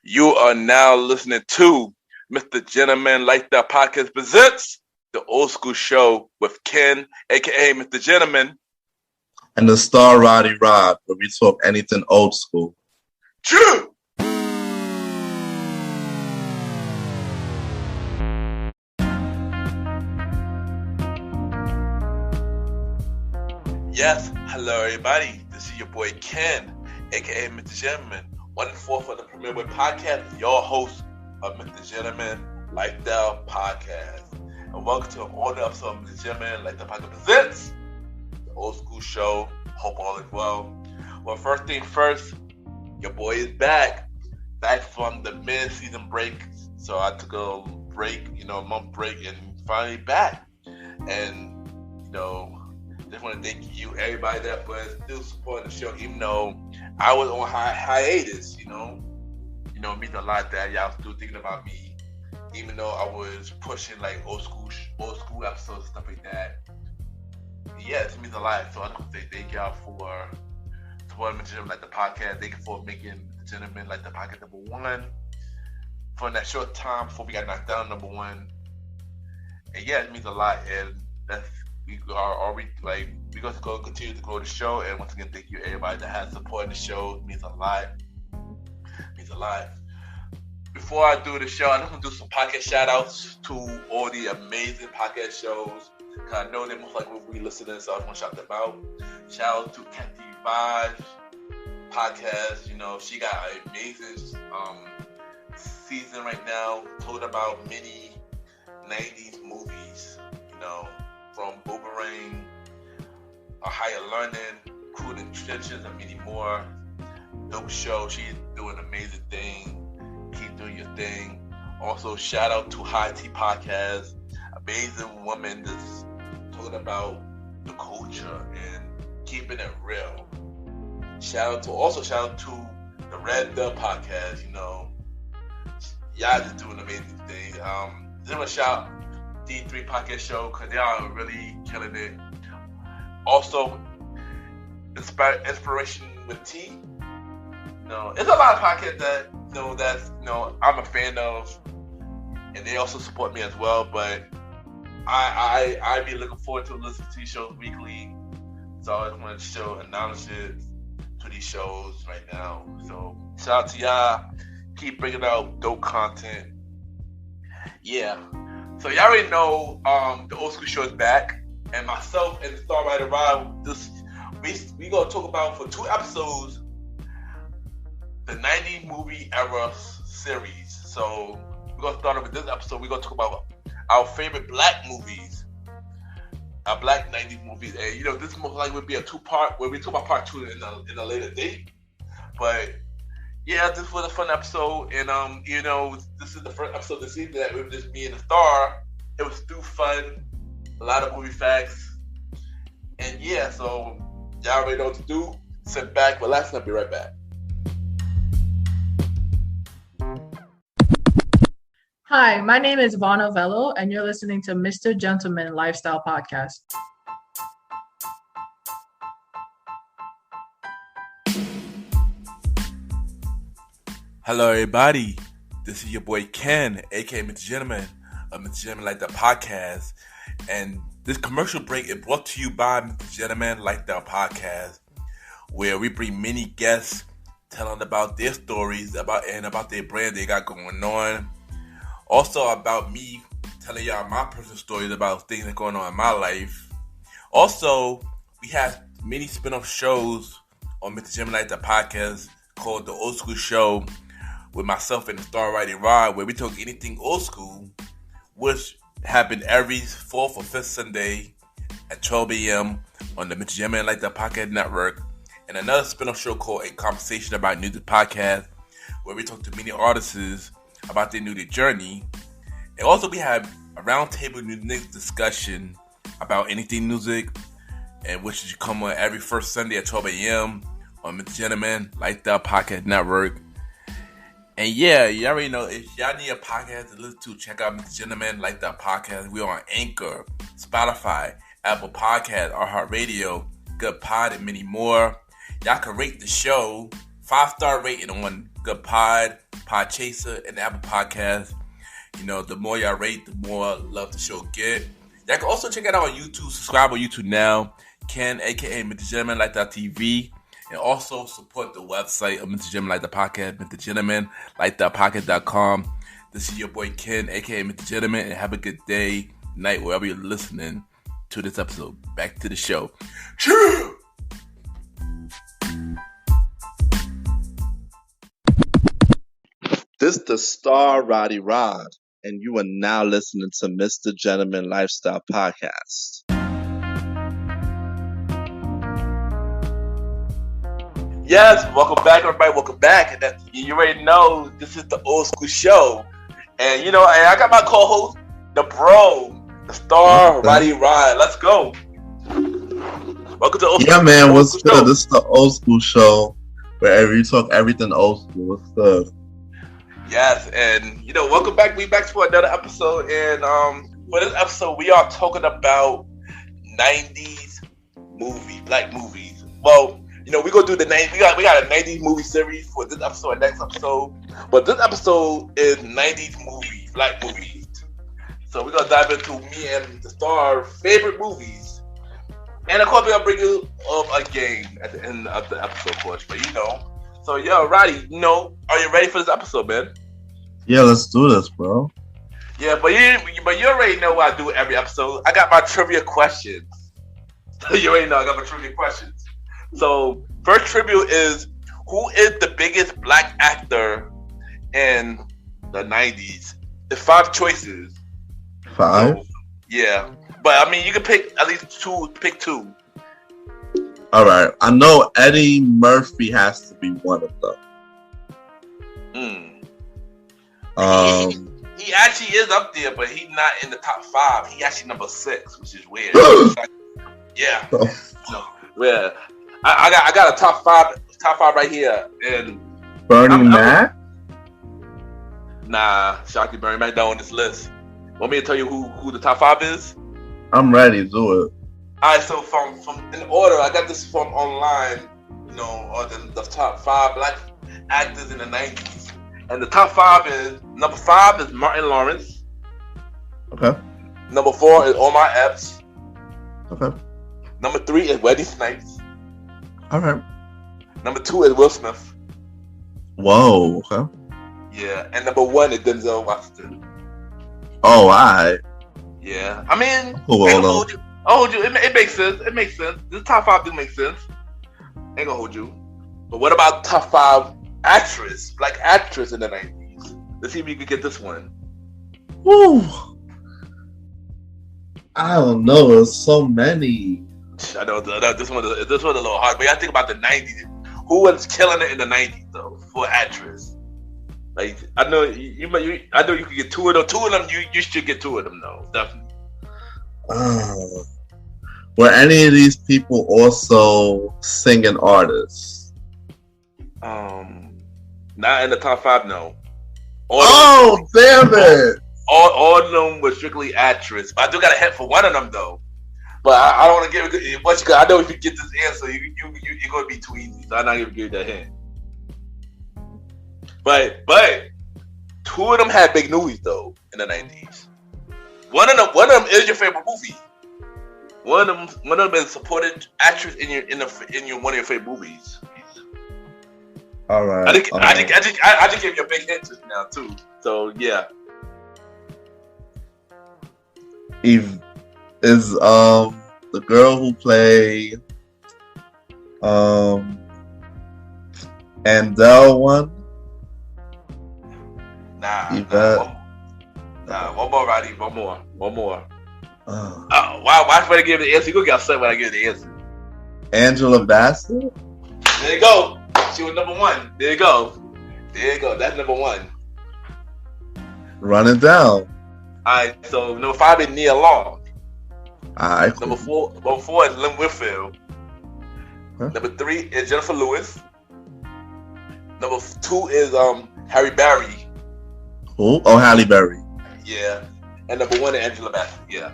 You are now listening to MrGentleman Like That Podcast presents the Old School Show with Ken, aka MrGentleman. And the star Roddy Rod, where we talk anything old school. True! Yes, hello everybody. This is your boy Ken, aka MrGentleman. 1 and 4 for the Premier Boy Podcast, your host of MrGentleman Like That Podcast. And welcome to all the episode of MrGentleman Like That Podcast presents the Old School Show. Hope all is well. Well, first thing first, your boy is back from the mid-season break. So I took a break, a month break, and finally back. And just want to thank you, everybody that was still supporting the show, even though I was on hiatus. It means a lot that y'all still thinking about me, even though I was pushing like old school episodes, stuff like that. Yeah, it means a lot. So I just want to say thank y'all for supporting MrGentleman Like the Podcast. Thank you for making MrGentleman Like the Podcast number one for that short time before we got knocked down number one. And yeah, it means a lot, and that's. We're going to continue to grow the show, and once again, thank you everybody that has supported the show. It means a lot. Before I do the show, I'm going to do some podcast shout outs to all the amazing podcast shows, because I know they most likely will be listening, so I just want to shout them out. Shout out to Kathy Vaj podcast. She got an amazing season right now, talking about many 90s movies, from Boomerang, A Higher Learning, Cruel Intentions, and many more. Dope show. She's doing an amazing thing. Keep doing your thing. Also, shout out to High Tea Podcast. Amazing woman that's talking about the culture and keeping it real. Shout out to the Red Dove Podcast. Y'all just doing amazing things. Just want to shout D3 Podcast Show, because they are really killing it. Also, Inspiration with T. It's a lot of podcasts that I'm a fan of, and they also support me as well. But I be looking forward to listening to these shows weekly. So I just want to announce it to these shows right now. So shout out to y'all. Keep bringing out dope content. Yeah. So y'all already know the Old School Show is back, and myself and the star Roddy Rod, we gonna talk about for 2 episodes the 90s movie era series. So we're gonna start off with this episode. We're gonna talk about our favorite black movies, our black 90s movies, and this most likely would be a 2-part where we talk about part 2 in a later date. But yeah, this was a fun episode, and this is the first episode this season that it was just me and the star. It was still fun, a lot of movie facts, and yeah, so y'all already know what to do. Sit back, relax, and I'll be right back. Hi, my name is Vaughn Ovello, and you're listening to MrGentleman Lifestyle Podcast. Hello, everybody. This is your boy Ken, aka MrGentleman of MrGentleman Like That Podcast. And this commercial break is brought to you by MrGentleman Like That Podcast, where we bring many guests telling about their stories about their brand they got going on. Also about me telling y'all my personal stories about things that are going on in my life. Also, we have many spin-off shows on MrGentleman Like That Podcast called The Old School Show, with myself and the star Roddy Rod, where we talk anything old school, which happen every 4th or 5th Sunday at 12 a.m. on the MrGentleman Like That Podcast Network, and another spin-off show called A Conversation About Music Podcast, where we talk to many artists about their music journey. And also we have a roundtable music discussion about anything music, and which should come on every first Sunday at 12 a.m. on MrGentleman Like That Podcast Network. And yeah, you already know, if y'all need a podcast to listen to, check out MrGentleman Like That Podcast. We're on Anchor, Spotify, Apple Podcasts, iHeartRadio, Good Pod, and many more. Y'all can rate the show, 5-star rating on Good Pod, Podchaser, and Apple Podcast. You know, the more y'all rate, the more love the show get. Y'all can also check it out on YouTube. Subscribe on YouTube now. Ken, aka MrGentleman, like that TV. And also support the website of MrGentleman, like the podcast, MrGentleman, like the podcast.com. This is your boy Ken, aka MrGentleman, and have a good day, night, wherever you're listening to this episode. Back to the show. Cheers! This is the star Roddy Rod, and you are now listening to Mr. Gentleman Lifestyle Podcast. Yes, welcome back, everybody. Welcome back. And you already know this is the old school show, and and I got my co-host, the bro, the star Roddy Rod. Let's go. Welcome to old school. Yeah, man. What's good? Show. This is the old school show where you talk everything old school. What's good? Yes, and welcome back. We back for another episode, and for this episode, we are talking about 90s black movies. Well, we're gonna do the 90s. We got a 90s movie series for this episode and next episode. But this episode is 90s black movies. So we're gonna dive into me and the star favorite movies. And of course we're gonna bring you up a game at the end of the episode, of course. But So Roddy, are you ready for this episode, man? Yeah, let's do this, bro. Yeah, but you already know what I do every episode. I got my trivia questions. You already know I got my trivia questions. So, first trivia is, who is the biggest black actor in the 90s? There's 5 choices. 5? So, yeah. But, you can pick at least 2. Pick 2. All right. I know Eddie Murphy has to be one of them. He actually is up there, but he's not in the top 5. He actually number 6, which is weird. Yeah. So, yeah. I got a top five right here, and Bernie Mac. Nah, Shockley Bernie Mac not on this list. Want me to tell you who the top 5 is? I'm ready. Do it. All right, so from in order, I got this from online. On the top 5 black actors in the 90s, and the top 5 is number 5 is Martin Lawrence. Okay. Number 4 is Omar Epps. Okay. Number 3 is Wesley Snipes. All right. Number 2 is Will Smith. Whoa. Okay. Yeah, and number 1 is Denzel Washington. Oh, all right. Yeah, I'll hold you. It makes sense. It makes sense. This top 5 do make sense. Ain't gonna hold you. But what about top 5 black actress in the 90s? Let's see if you can get this one. Woo. I don't know. There's so many. I know this one a little hard, but I think about the 90s. Who was killing it in the 90s though for actress? Like I know you could get 2 of them. 2 of them you should get 2 of them though, definitely. Were any of these people also singing artists? Not in the top 5, no. Damn it! All of them were strictly actress. But I do got a hint for one of them though. But I don't want to give it much because I know if you get this answer, you're going to be too easy. So I'm not going to give you that hint. But 2 of them had big movies though in the 90s. One of them is your favorite movie. One of them is supported actress in your one of your favorite movies. All right. I just gave you a big hint just now too. So yeah. Eve is the girl who played Andel one? Nah. One more, Roddy. One more. Why should I give the answer? You gonna get upset when I give the answer. Angela Bassett? There you go. She was number 1. There you go. That's number 1. Run it down. Alright, so number 5 is Nia Long. Alright, cool. Number 4 is Lynn Whitfield. Huh? Number 3 is Jennifer Lewis. Number 2 is Harry Berry. Who? Oh, Halle Berry. Yeah. And number 1 is Angela Bassett. Yeah.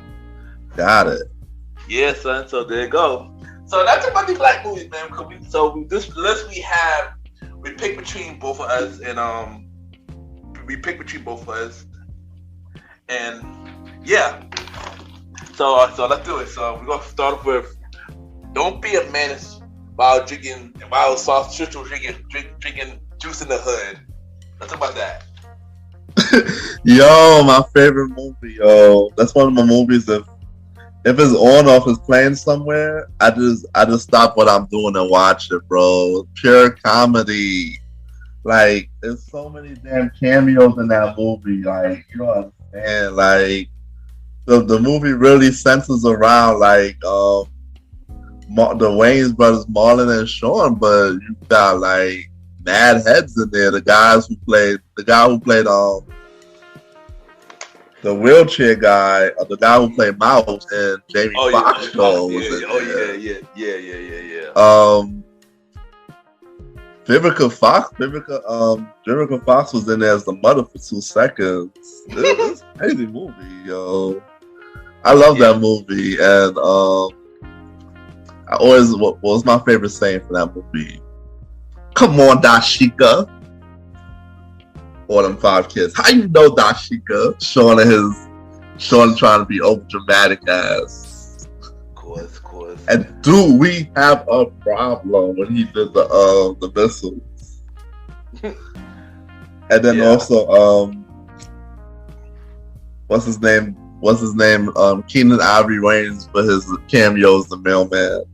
Got it. Yeah, son. So there you go. So that's about the black movies, man. So this list we picked between both of us, and we picked between both of us, and yeah. So let's do it. So we're gonna start off with "Don't Be a Menace" while Soft Churchill drinking juice in the hood. Let's talk about that. Yo, my favorite movie, yo. That's one of my movies. If it's on or if it's playing somewhere, I just stop what I'm doing and watch it, bro. Pure comedy. Like, there's so many damn cameos in that movie. Like, you don't understand. Like, the movie really centers around like the Wayans brothers, Marlon and Sean, but you got like mad heads in there. The guy who played the wheelchair guy, or the guy who played Mouse, and Jamie Foxx was in there. Yeah. Vivica Fox was in there as the mother for 2 seconds. It's a crazy movie, yo. I love that movie, and what was my favorite saying for that movie? Come on, Dashika. All them 5 kids. How you know Dashika? Sean trying to be over dramatic ass. Of course. And do we have a problem when he did the missiles? And then also what's his name? Keenan Ivory Wayans for his cameo as the mailman.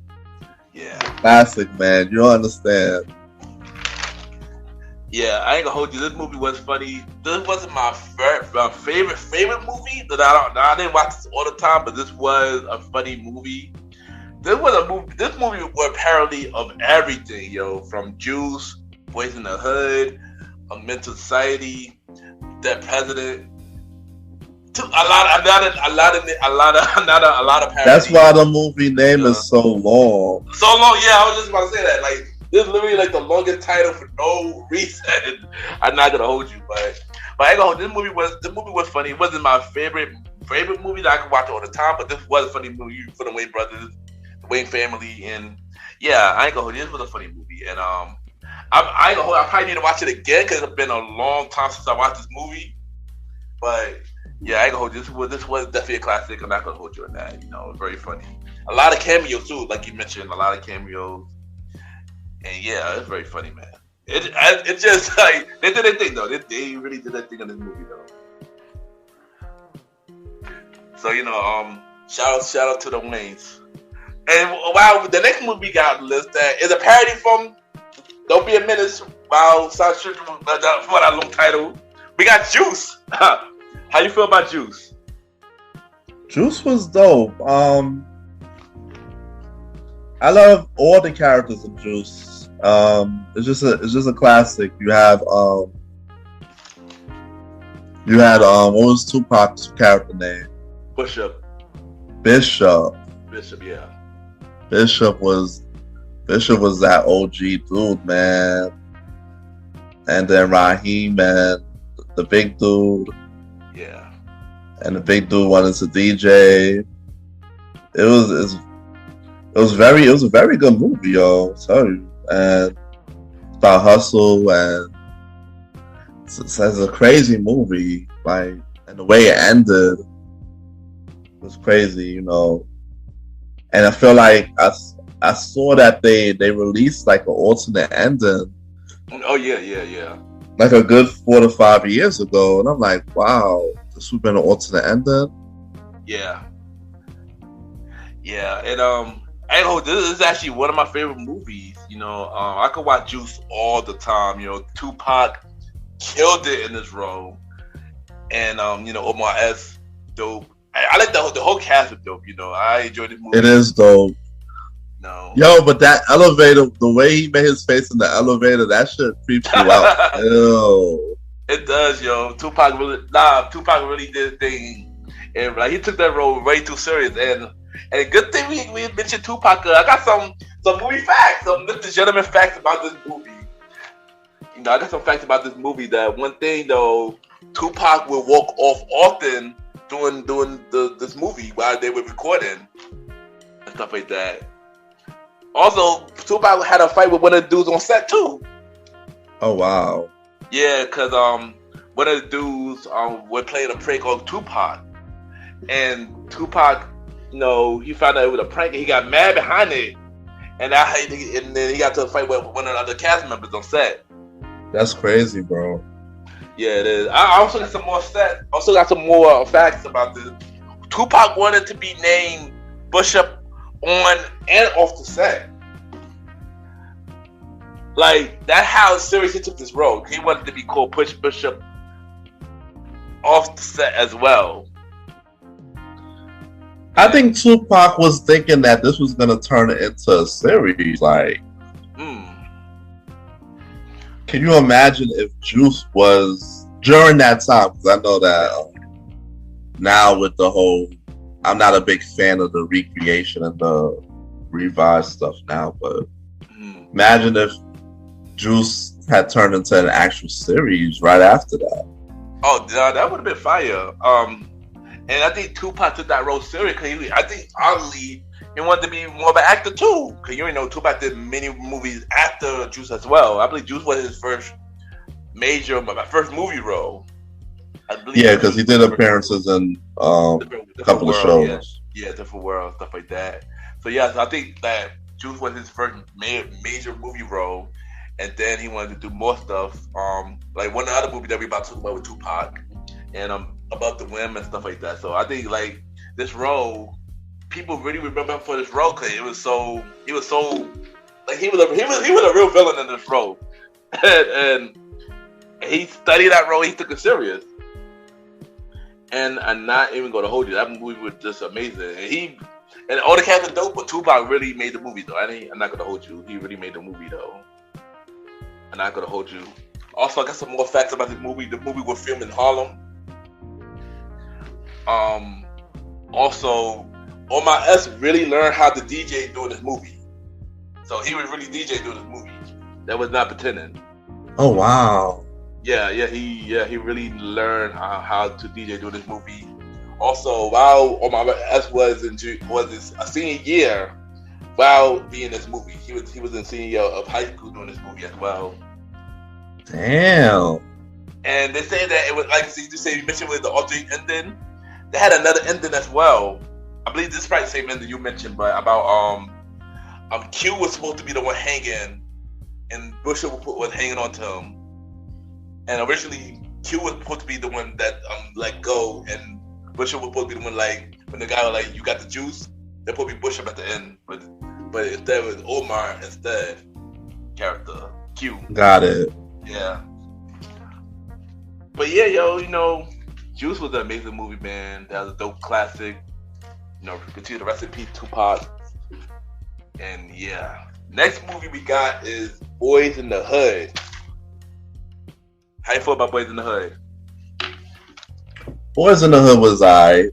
Yeah. Classic, man. You don't understand. Yeah, I ain't gonna hold you. This movie was funny. This wasn't my favorite movie. I didn't watch this all the time, but this was a funny movie. This movie was apparently of everything, yo. From Juice, Boys in the Hood, A Mental Society, Dead President. A lot of parodies. That's why the movie name is so long. So long, yeah. I was just about to say that. Like, this is literally like the longest title for no reason. I'm not gonna hold you, but I ain't gonna hold. This movie was funny. It wasn't my favorite movie that I could watch all the time, but this was a funny movie for the Wayne brothers, the Wayne family, and yeah, I ain't gonna hold you. This was a funny movie, and I ain't gonna hold. I probably need to watch it again because it's been a long time since I watched this movie, but. Yeah, I ain't gonna hold you. This was definitely a classic. I'm not gonna hold you on that. You know, very funny. A lot of cameos too, like you mentioned. A lot of cameos, and yeah, it's very funny, man. It just like they did their thing though. They really did their thing in this movie though. So you know, shout out to the Waynes. And wow, the next movie we got on the list that is a parody from "Don't Be a Menace." Wow, sounds for that long title. We got Juice. How you feel about Juice? Juice was dope. I love all the characters in Juice. It's just a classic. You had what was Tupac's character name? Bishop, yeah. Bishop was that OG dude, man. And then Raheem and the big dude. Yeah. And the big dude wanted to DJ. It was a very good movie, yo. I'll tell you. And it's about hustle, and it's a crazy movie. Like, and the way it ended was crazy, you know. And I feel like I saw that they released like an alternate ending. Oh yeah. Like a good 4 to 5 years ago, and I'm like, wow, this would have been an alternate ending. Yeah, and this is actually one of my favorite movies. You know, I could watch Juice all the time. You know, Tupac killed it in this role, and you know, Omar S. dope. I like the whole cast was dope. You know, I enjoyed the movie. It is dope. No. Yo, but that elevator, the way he made his face in the elevator, that shit creeps you out. Ew. It does, yo. Tupac really did a thing, and like he took that role way too serious. And a good thing we mentioned Tupac. I got some movie facts, some MrGentleman facts about this movie. You know, I got some facts about this movie. That one thing though, Tupac would walk off often doing this movie while they were recording and stuff like that. Also, Tupac had a fight with one of the dudes on set too. Oh wow. Yeah, because one of the dudes was playing a prank on Tupac, and Tupac, he found out it was a prank, and he got mad behind it, and then he got to a fight with one of the other cast members on set. That's crazy, bro. Yeah, it is. I also got some more stats. Also got some more facts about this. Tupac wanted to be named Bishop on and off the set. Like, that's how serious he took this role. He wanted to be called Push Bishop off the set as well. I think Tupac was thinking that this was going to turn it into a series. Like, can you imagine if Juice was during that time? Because I know that now with the whole, I'm not a big fan of the recreation and the revised stuff now, but imagine if Juice had turned into an actual series right after that. Oh, that would have been fire. And I think Tupac took that role serious because I think oddly he wanted to be more of an actor too. Because you already know Tupac did many movies after Juice as well. I believe Juice was his first movie role. Yeah, because he did appearances in a couple of shows. Yeah, Different World, stuff like that. So yeah, I think that Juice was his first major movie role, and then he wanted to do more stuff. Like one of the other movies that we about to talk about with Tupac, and Above the Whim and stuff like that. So I think like this role, people really remember him for this role because he was so like he was a real villain in this role, and he studied that role. He took it serious. And I'm not even going to hold you. That movie was just amazing. And all the cast are dope, but Tupac really made the movie though. I'm not going to hold you. He really made the movie though. I'm not going to hold you. Also, I got some more facts about the movie. The movie was filmed in Harlem. Also, Omar S really learned how to DJ during this movie. So he was really DJ during this movie. That was not pretending. Oh wow. Yeah, he really learned how to DJ during this movie. Also, while Omar S was his senior year, while being in this movie, he was in senior year of high school during this movie as well. Damn. And they say that it was like you mentioned with the alternate ending. They had another ending as well. I believe this is probably the same ending you mentioned, but about Q was supposed to be the one hanging, and Bush was hanging on to him. And originally, Q was supposed to be the one that let go, and Bush was supposed to be the one like when the guy was like, "You got the juice." They put me Bush up at the end, but instead it was Omar character Q. Got it. Yeah. But yeah, Juice was an amazing movie, man. That was a dope classic. Continue to rest in peace, Tupac. And yeah, next movie we got is Boys in the Hood. How you feel about Boys in the Hood? Boys in the Hood was alright. It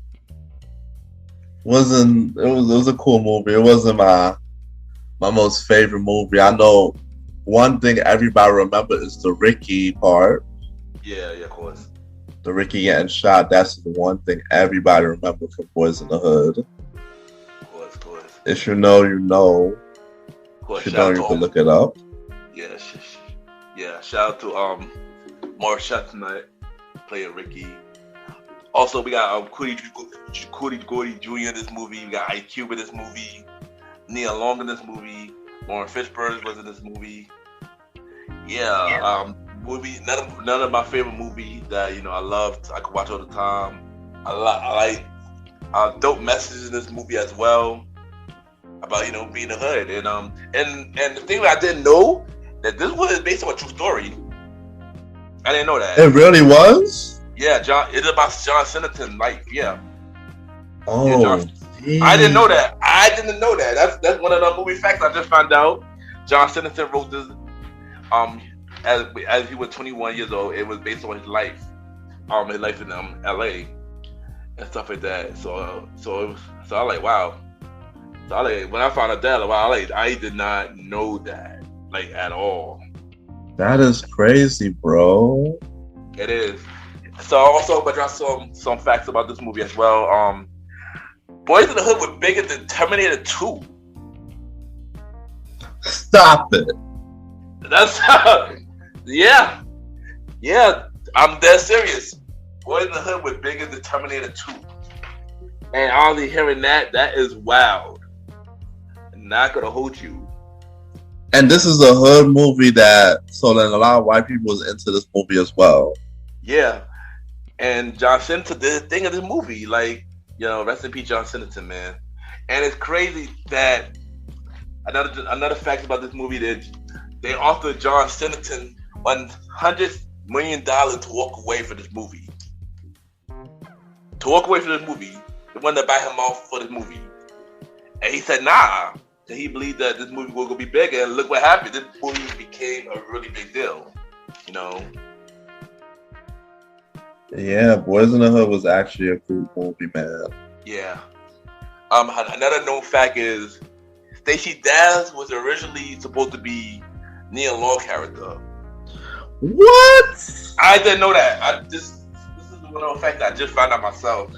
was a cool movie. It wasn't my most favorite movie. I know one thing everybody remember is the Ricky part. Yeah, of course. The Ricky getting shot. That's the one thing everybody remember from Boys in the Hood. Of course. If you know, you know. Of course. If you don't, you can look it up. Yeah. Shout out to Mark Chestnut playing Ricky. Also, we got Cootie Gordy Jr. in this movie. We got IQ in this movie. Nia Long in this movie. Lauren Fishburne was in this movie. Yeah. Movie. None of my favorite movies that I loved. I could watch all the time. I like dope messages in this movie as well about being a hood and the thing that I didn't know that this was based on a true story. I didn't know that. It really was? Yeah, it's about John Singleton's life. Yeah. Oh, yeah, I didn't know that. That's one of the movie facts I just found out. John Singleton wrote this as he was 21 years old. It was based on his life in LA and stuff like that. So I like, wow. So I like, when I found out that, wow, I did not know that at all. That is crazy, bro. It is. So also, but drop some facts about this movie as well. Boys in the Hood was bigger than Terminator 2. Stop it. That's yeah. I'm dead serious. Boys in the Hood was bigger than Terminator 2. And honestly, hearing that is wild. Not gonna hold you. And this is a hood movie so then a lot of white people was into this movie as well. Yeah. And John Singleton did the thing of this movie. Like, rest in peace, John Singleton, man. And it's crazy that another fact about this movie that they offered John Singleton $100 million to walk away from this movie. To walk away from this movie. They wanted to buy him off for this movie. And he said, nah. And he believed that this movie was going to be big. And look what happened. This movie became a really big deal. Yeah, Boys in the Hood was actually a cool movie, man. Yeah. Another known fact is Stacey Dash was originally supposed to be Nia Long character. What? I didn't know that. This is one of the facts I just found out myself.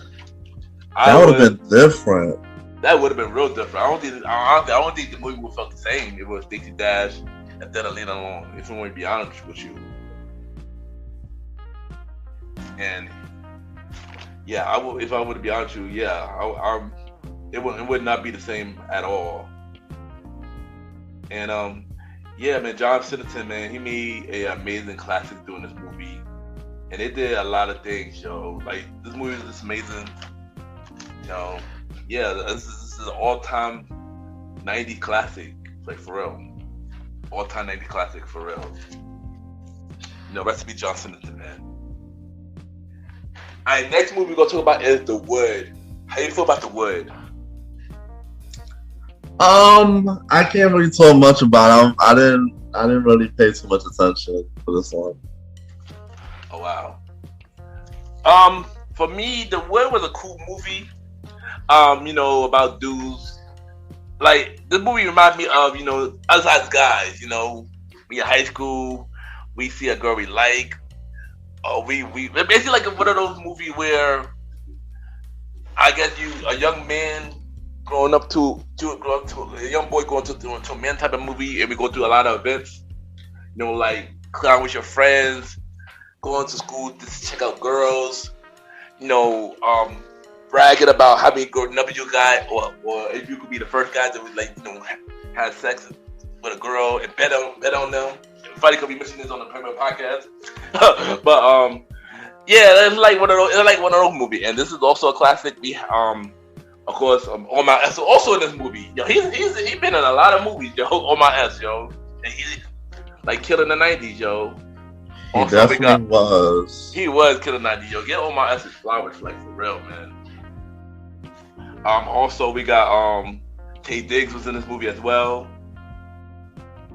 That would have been different. That would have been real different. I don't think the movie would felt the same. It was Stacey Dash instead of Nia Long. If I want to be honest with you. And yeah, I would. If I were to be honest with you, yeah, it would not be the same at all. And yeah, man, John Singleton, man, he made an amazing classic doing this movie, and it did a lot of things, yo. Like this movie is just amazing, Yeah, this is an all-time '90s classic, like for real, all-time '90s classic for real. Rest in peace, John Singleton, man. Alright, next movie we're gonna talk about is The Wood. How you feel about The Wood? I can't really talk much about him. I didn't really pay too much attention to this one. Oh wow. For me, The Wood was a cool movie. About dudes. Like this movie reminded me of, us as guys, we in high school, we see a girl we like. We basically like one of those movies where I guess a young man growing up to a young boy going to a man type of movie, and we go through a lot of events. Like clown with your friends, going to school to check out girls. Bragging about how many girl numbers you got, or if you could be the first guy that would have sex with a girl and bet on them. Funny because we mentioned this on the Premier podcast. But yeah, it's like one of those movies, and this is also a classic. We of course Omar S also in this movie. Yo, he's been in a lot of movies, yo. Omar S, yo, and he's like killing the '90s, yo. He also, definitely was. He was killing the '90s, yo. Get Omar S's flowers, like for real, man. Also we got Tay Diggs was in this movie as well.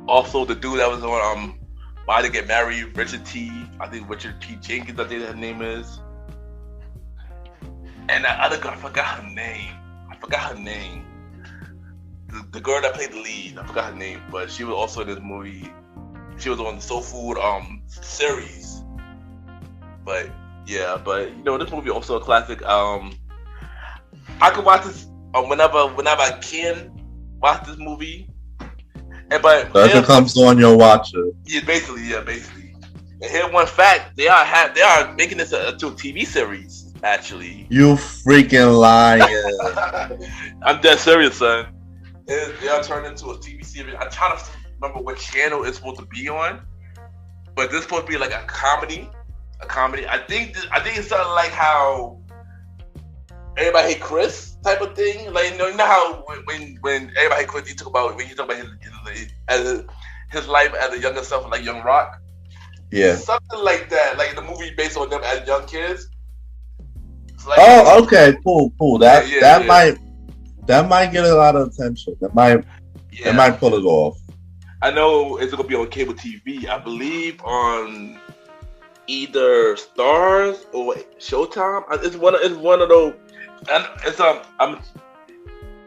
Also the dude that was on Why to Get Married, Richard T. Jenkins, I think her name is. And that other girl, I forgot her name. The girl that played the lead, I forgot her name, but she was also in this movie. She was on the Soul Food series. But yeah, this movie also a classic. I could watch this whenever I can watch this movie. But if it comes on, you'll watch it. Yeah, basically. And here one fact: they are making this a TV series. Actually, you freaking lying! I'm dead serious, son. They are turning into a TV series. I'm trying to remember what channel it's supposed to be on, but this is supposed to be like a comedy. I think it's something like how Everybody Hate Chris type of thing. Like you know how when Everybody Hate Chris, you talk about his life as a younger self, like Young Rock. Yeah, something like that. Like the movie based on them as young kids. Like, okay, cool. That might get a lot of attention. That might pull it off. I know it's gonna be on cable TV. I believe on either Stars or Showtime. It's one of those. And it's I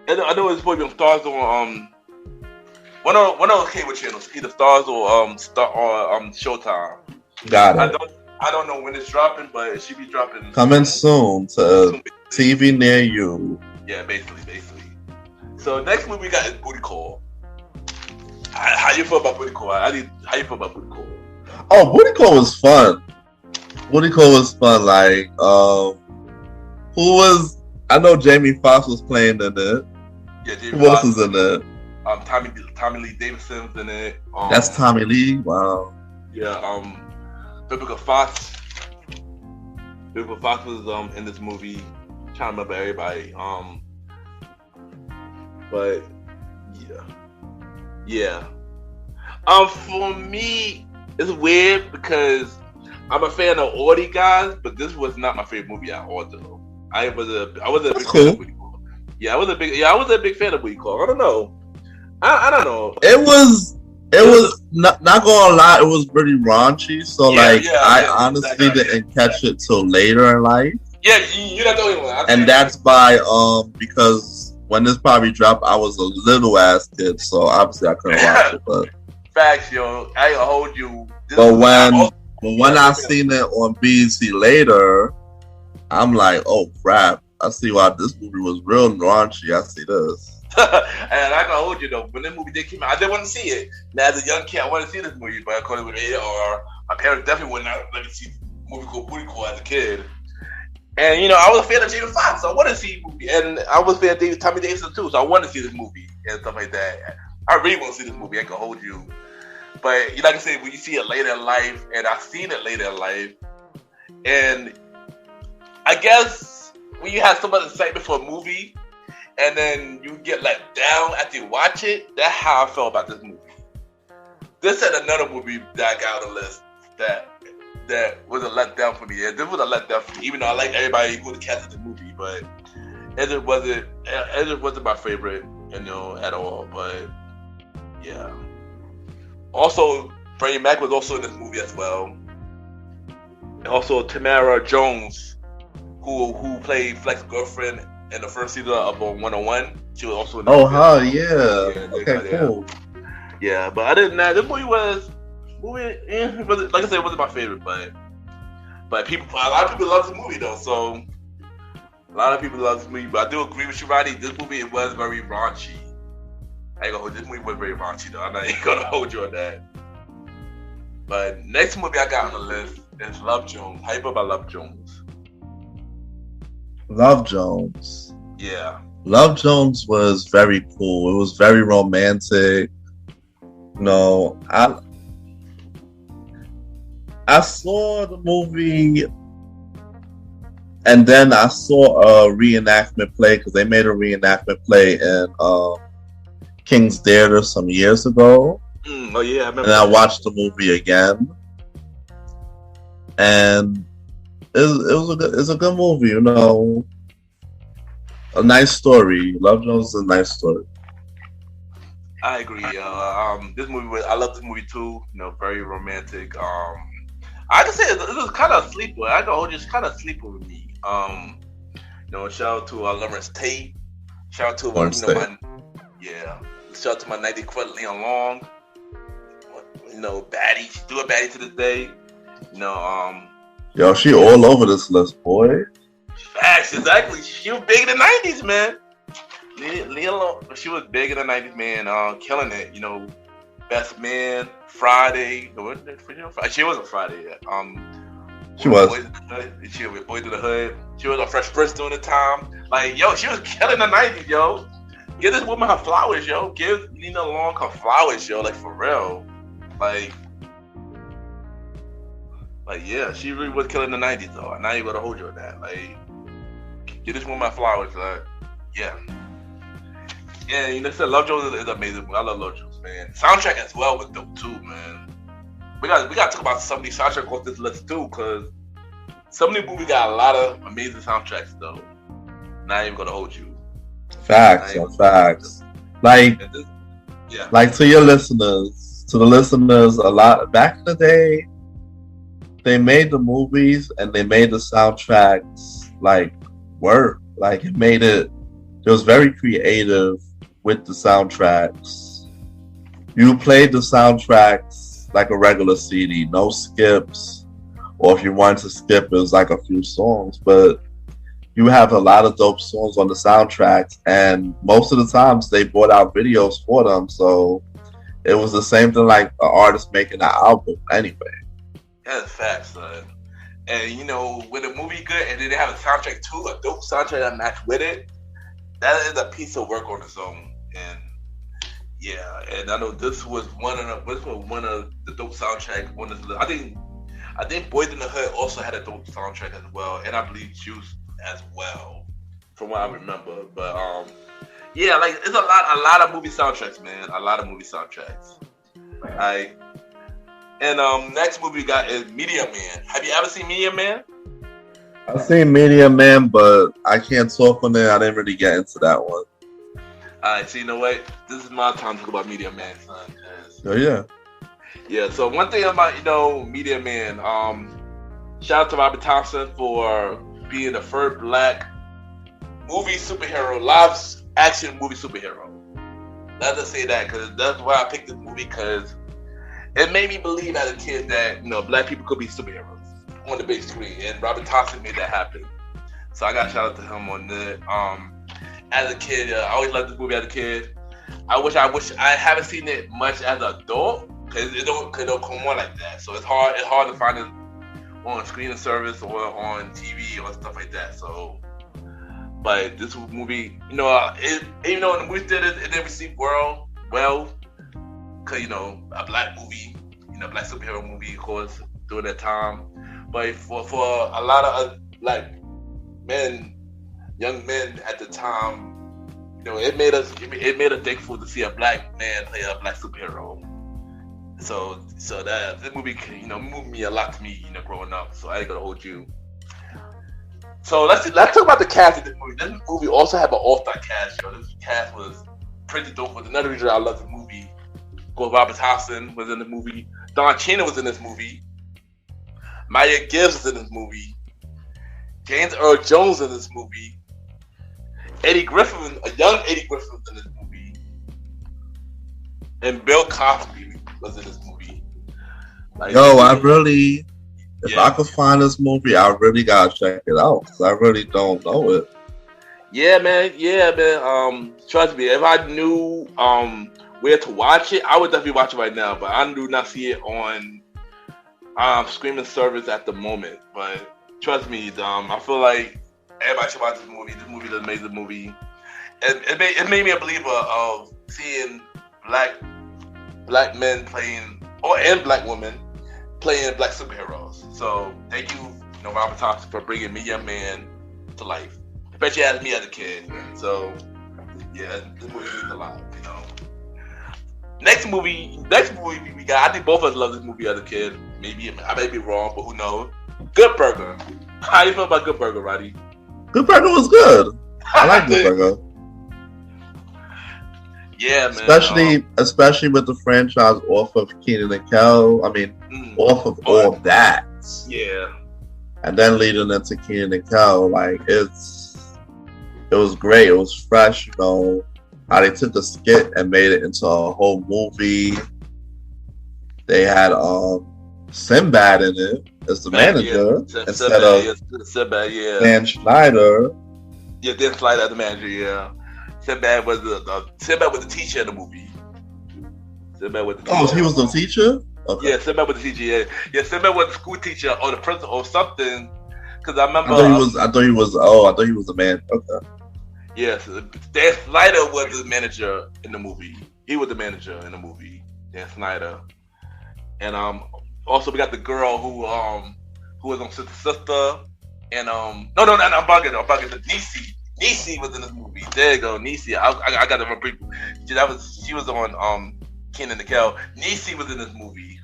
know it's supposed to be on Stars or one of those cable channels, either Stars or Showtime. Got it. I don't know when it's dropping, but it should be dropping coming soon to TV near you. Yeah, basically. So next movie we got is Booty Call. How you feel about Booty Call? How you feel about Booty Call? Oh, Booty Call was fun. What do you call was fun? Like, who was? I know Jamie Foxx was playing in it. Yeah, Jamie Who else Foxx. was in it? Tommy Lee Davidson's in it. That's Tommy Lee. Wow. Yeah. Vivica Fox. Vivica Fox was in this movie. I'm trying to remember everybody. But yeah. For me, it's weird because I'm a fan of all these guys, but this was not my favorite movie at all. Though I was a big fan of Booty Call. I was a big fan of Booty Call. I don't know. I don't know. It was not gonna lie. It was pretty raunchy. So I honestly didn't catch it till later in life. Yeah, you're not the only one. And that's by because when this probably dropped, I was a little ass kid, so obviously I couldn't watch it. But facts, yo, I ain't gonna hold you. But when I seen it on BET later, I'm like, oh crap! I see why this movie was real raunchy. I see this. And I can hold you though. When this movie did come out, I didn't want to see it. Now as a young kid, I wanted to see this movie, but according to me, or my parents definitely would not let me see a movie called Booty Call as a kid. And I was a fan of Jamie Foxx, so I wanted to see the movie, and I was a fan of Tommy Davidson too, so I wanted to see this movie and stuff like that. I really want to see this movie. I can hold you, but like I said, when you see it later in life, and I've seen it later in life, and I guess when you have so much excitement for a movie, and then you get let down after you watch it, that's how I felt about this movie. This is another movie that I got on the list that was a letdown for me. Yeah, this was a letdown for me, even though I like everybody who cast in the movie, but it just wasn't my favorite, at all. But yeah. Also, Freddie Mac was also in this movie as well. And also Tamara Jones, who played Flex's girlfriend in the first season of 101. She was also in the movie. Oh, yeah. Okay, cool. Yeah, but other than that, this movie was like I said, it wasn't my favorite, but a lot of people love this movie though. So a lot of people love this movie, but I do agree with you, Roddy. This movie it was very raunchy. This movie was very raunchy though. I'm not even gonna hold you on that. But next movie I got on the list is Love Jones. How you feel about Love Jones? Love Jones. Yeah. Love Jones was very cool. It was very romantic. I saw the movie, and then I saw a reenactment play because they made a reenactment play in King's Theater some years ago. Oh yeah, I remember. And I watched the movie again, and it's a good movie. A nice story. Love Jones is a nice story. I agree. This movie, I love this movie too. Very romantic. I can say it was kind of a sleeper. I can hold you, it's kind of a sleeper with me. Shout out to Lawrence Tate. Shout out to shout out to my 90 quid Leon Long. Baddie. She's doing baddie to this day. Yo, she all over this list, boy. Facts, exactly. She was big in the 90s, man. She was big in the 90s, man. Killing it. Best Man, Friday. She wasn't Friday yet. She was. She was Boys in the Hood. She was on Fresh Prince during the time. She was killing the 90s, yo. Give this woman her flowers, yo. Give Lena Long her flowers, yo. For real. Yeah, she really was killing the 90s, though. I'm not even gonna hold you on that. Give this woman her flowers, yeah. Yeah, Love Jones is amazing. I love Love Jones, man. Soundtrack as well was dope too, man. We got to talk about some of these soundtracks off this list too, because some of these movies got a lot of amazing soundtracks though. Not even gonna hold you. Facts. Like to your listeners, to the listeners, a lot back in the day, they made the movies and they made the soundtracks work. It was very creative with the soundtracks. You played the soundtracks like a regular CD, no skips, or if you wanted to skip, it was a few songs, but you have a lot of dope songs on the soundtracks, and most of the times they brought out videos for them, so it was the same thing like an artist making an album anyway. That's facts, son. And you know, when a movie good and then they have a soundtrack too, a dope soundtrack that match with it, that is a piece of work on its own. And yeah, and I know this was one of the dope soundtracks. I think Boys in the Hood also had a dope soundtrack as well, and I believe Juice as well, from what I remember. But yeah, like it's a lot of movie soundtracks, man. A lot of movie soundtracks. Right. And next movie we got is Media Man. Have you ever seen Media Man? I've seen Media Man, but I can't talk on it. I didn't really get into that one. Alright, so you know what? This is my time to talk about Media Man, son. Oh yeah. Yeah, so one thing about, you know, Media Man, shout out to Robert Thompson for being the first black movie superhero, live action movie superhero. Let's just say that, because that's why I picked this movie, because it made me believe as a kid that, you know, black people could be superheroes on the big screen, and Robert Thompson made that happen. So I got to shout out to him on that. As a kid, I always loved this movie as a kid. I wish I haven't seen it much as an adult, because it don't come on like that. So it's hard to find it on streaming service or on TV or stuff like that. So, but this movie, you know, even though the movie did it didn't receive well, because, you know, a black movie, you know, black superhero movie, of course, during that time. But for a lot of like young men at the time, you know, it made us thankful to see a black man play a black superhero. So that this movie, you know, moved me a lot to me, you know, growing up. So I ain't gonna hold you. So let's talk about the cast of this movie. This movie also had an all-star cast. Yo, this cast was pretty dope. Was another reason I love the movie. Of course, Robert Thompson was in the movie. Don Cheadle was in this movie. Maya Gibbs was in this movie. James Earl Jones in this movie. Eddie Griffin, a young Eddie Griffin was in this movie. And Bill Cosby was in this movie. Like, Yo, if I could find this movie, I really gotta check it out, because I really don't know it. Yeah, man. Trust me, if I knew where to watch it, I would definitely watch it right now. But I do not see it on streaming service at the moment. But trust me, I feel like everybody should watch this movie. This movie is an amazing movie. And it made me a believer of seeing black men playing, and black women playing black superheroes. So thank you, you know, Robert Thompson, for bringing Media Man to life. Especially as me as a kid. So yeah, this movie means a lot, you know. Next movie we got. I think both of us love this movie as a kid. I may be wrong, but who knows? Good Burger. How you feel about Good Burger, Roddy? Good Burger was good. I like Good Burger. Yeah, man. Especially with the franchise off of Kenan and Kel. I mean, off of all that. Yeah. And then leading into Kenan and Kel, like it was great. It was fresh, you know. How they took a skit and made it into a whole movie. They had Sinbad in it as the manager instead of Sinbad, yeah. Dan Schneider. Yeah, Dan Schneider as the manager, yeah. Sinbad was the teacher in the movie. Sinbad was the teacher. Oh, he was the teacher? Okay. Yeah, Sinbad was the teacher, yeah. Yeah, Sinbad was the school teacher or the principal or something. Because I remember... I thought he was the man. Okay. Yes, Dan Schneider was the manager in the movie. He was the manager in the movie, Dan Schneider. And also we got the girl who was on Sister. And I'm bugging. The Niecy was in this movie. There you go, Niecy. I got to remember. She was on Kenan and Kel. Niecy was in this movie.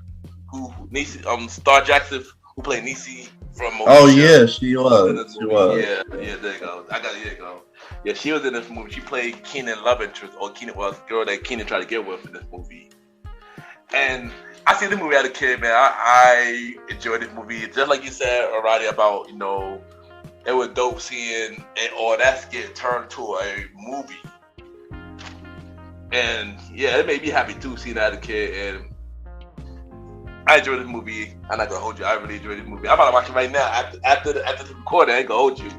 Star Jackson, who played Niecy from. Yeah, she was. Yeah, there you go. There you go. Yeah, she was in this movie. She played Kenan love interest, or Kenan was the girl that Kenan tried to get with in this movie. And I seen the movie as a kid, man. I enjoyed this movie. Just like you said already about, you know, it was dope seeing all that skit turn to a movie. And yeah, it made me happy too, seeing that as a kid. And I enjoyed this movie. I'm not gonna hold you. I really enjoyed this movie. I'm about to watch it right now after the recording. I ain't gonna hold you.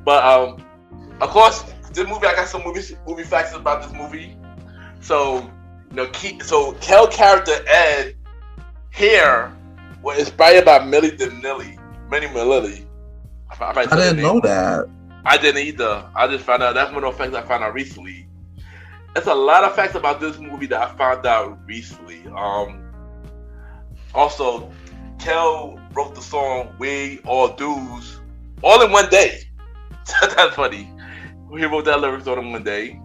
But of course, this movie, I got some movie facts about this movie. So, you know, Kel character Ed hair was inspired by Millie Vanilli. Minnie Vanilli. I didn't know that. I didn't either. I just found out. That's one of the facts I found out recently. There's a lot of facts about this movie that I found out recently. Also, Kel wrote the song "We All Dues" all in one day. That's funny. He wrote that lyrics all in one day.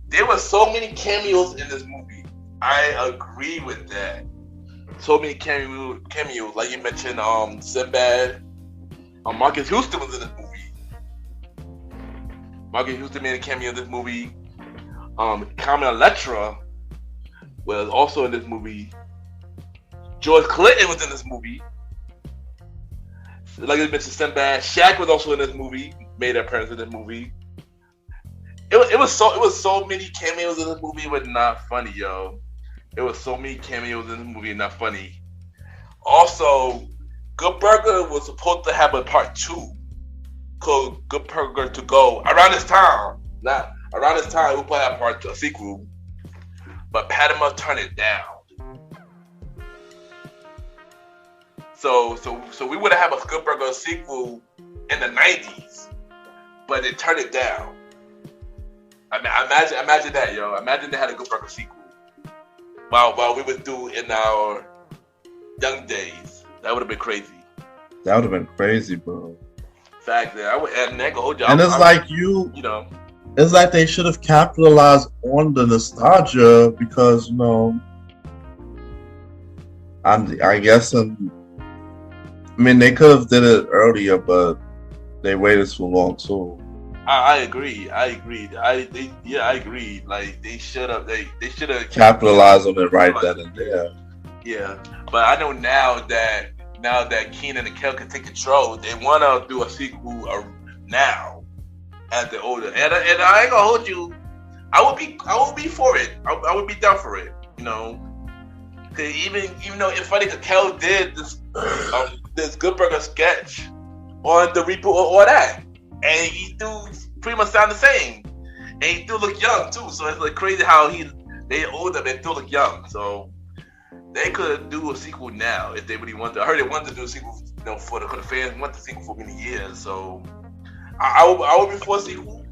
There were so many cameos in this movie. I agree with that. So many cameos, like you mentioned, Sinbad. Marcus Houston was in this movie. Marcus Houston made a cameo in this movie. Carmen Electra was also in this movie. George Clinton was in this movie. Like I mentioned, Sinbad. Shaq was also in this movie. Made an appearance in this movie. It was so many cameos in this movie. It was not funny, yo. It was so many cameos in this movie, not funny. Also, Good Burger was supposed to have a part 2 called Good Burger to Go around this time. Not around this time, we'll have a sequel. But Panama turned it down. So we would have a Good Burger sequel in the 90s, but they turned it down. Imagine that, yo. Imagine they had a Good Burger sequel while we would do in our young days. That would have been crazy. That would have been crazy, bro. Fact that I would add that whole job. And it's you know, it's like they should have capitalized on the nostalgia because I guess they could have did it earlier, but they waited too long too. I agree. I agree. Like they should have capitalized on it right then and there. Yeah, but I know now that Keenan and Kel can take control, they want to do a sequel now as they're older. And I ain't gonna hold you. I would be for it. I would be down for it. Cause even though it's funny, cause Kel did this Good Burger sketch on the reboot or all that. And he do pretty much sound the same. And he do look young too. So it's like crazy how they older and still look young. So they could do a sequel now if they really want to. I heard they wanted to do a sequel, for the fans want the sequel for many years. So I would be for a sequel.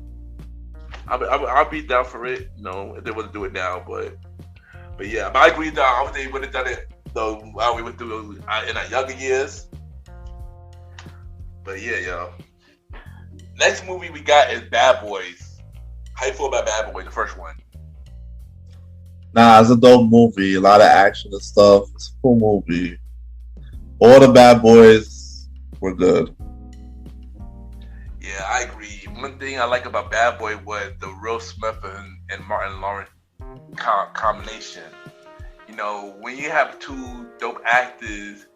I'll be down for it, if they want to do it now. But yeah, but I agree that they would have done it while we went through in our younger years. But yeah, y'all. Next movie we got is Bad Boys. How you feel about Bad Boys, the first one? Nah, it's a dope movie. A lot of action and stuff. It's a cool movie. All the Bad Boys were good. Yeah, I agree. One thing I like about Bad Boy was the Will Smith and Martin Lawrence combination. When you have two dope actors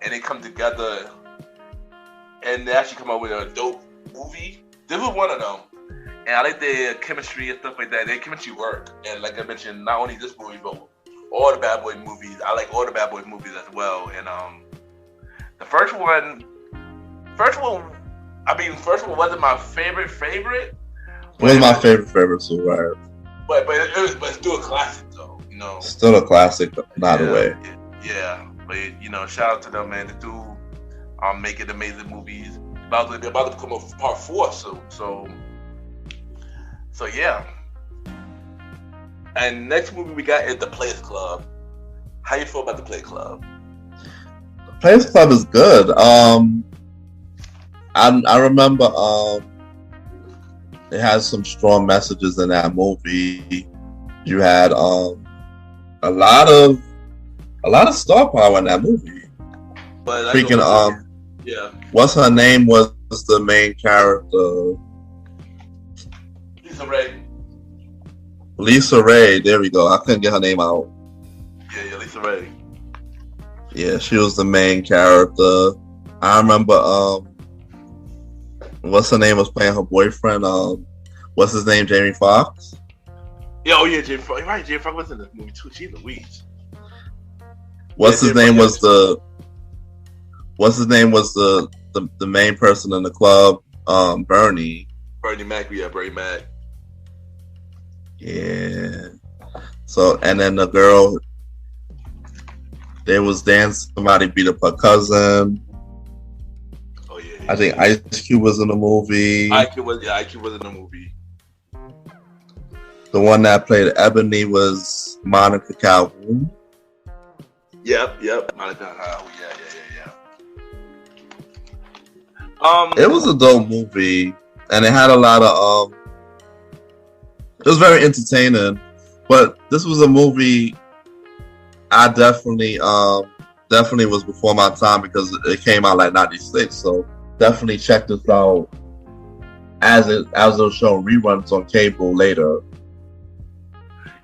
and they come together and they actually come up with a dope movie, this was one of them. And I like their chemistry and stuff like that. Their chemistry work. And like I mentioned, not only this movie, but all the Bad Boy movies. I like all the Bad Boy movies as well. And the first one wasn't my favorite. It was my favorite too, right? But it's still a classic though, Still a classic, not a way. Yeah. But shout out to them, man. The two making amazing movies. They're about to become a part 4 soon. So yeah. And next movie we got is The Players Club. How you feel about The Players Club? The Players Club is good. I remember it has some strong messages in that movie. You had a lot of star power in that movie. But freaking yeah. What's her name was the main character? Lisa Ray. There we go. I couldn't get her name out. Yeah, Lisa Ray. Yeah, she was the main character. I remember what's her name was playing her boyfriend. What's his name? Jamie Foxx. Yeah, oh yeah, Jamie Foxx. Right, Jamie Foxx was in this movie too. She's Louise. What's his name was the main person in the club? Bernie Mac. Yeah, Bernie Mac. Yeah. So, and then the girl, They was dancing. Somebody beat up her cousin. Oh yeah. I think Ice Cube was in the movie. IQ was in the movie. The one that played Ebony was Monica Calhoun. Yep. Monica. Oh yeah. It was a dope movie, and it had a lot of it was very entertaining. But this was a movie I definitely was before my time because it came out like '96. So definitely check this out as it'll show reruns on cable later.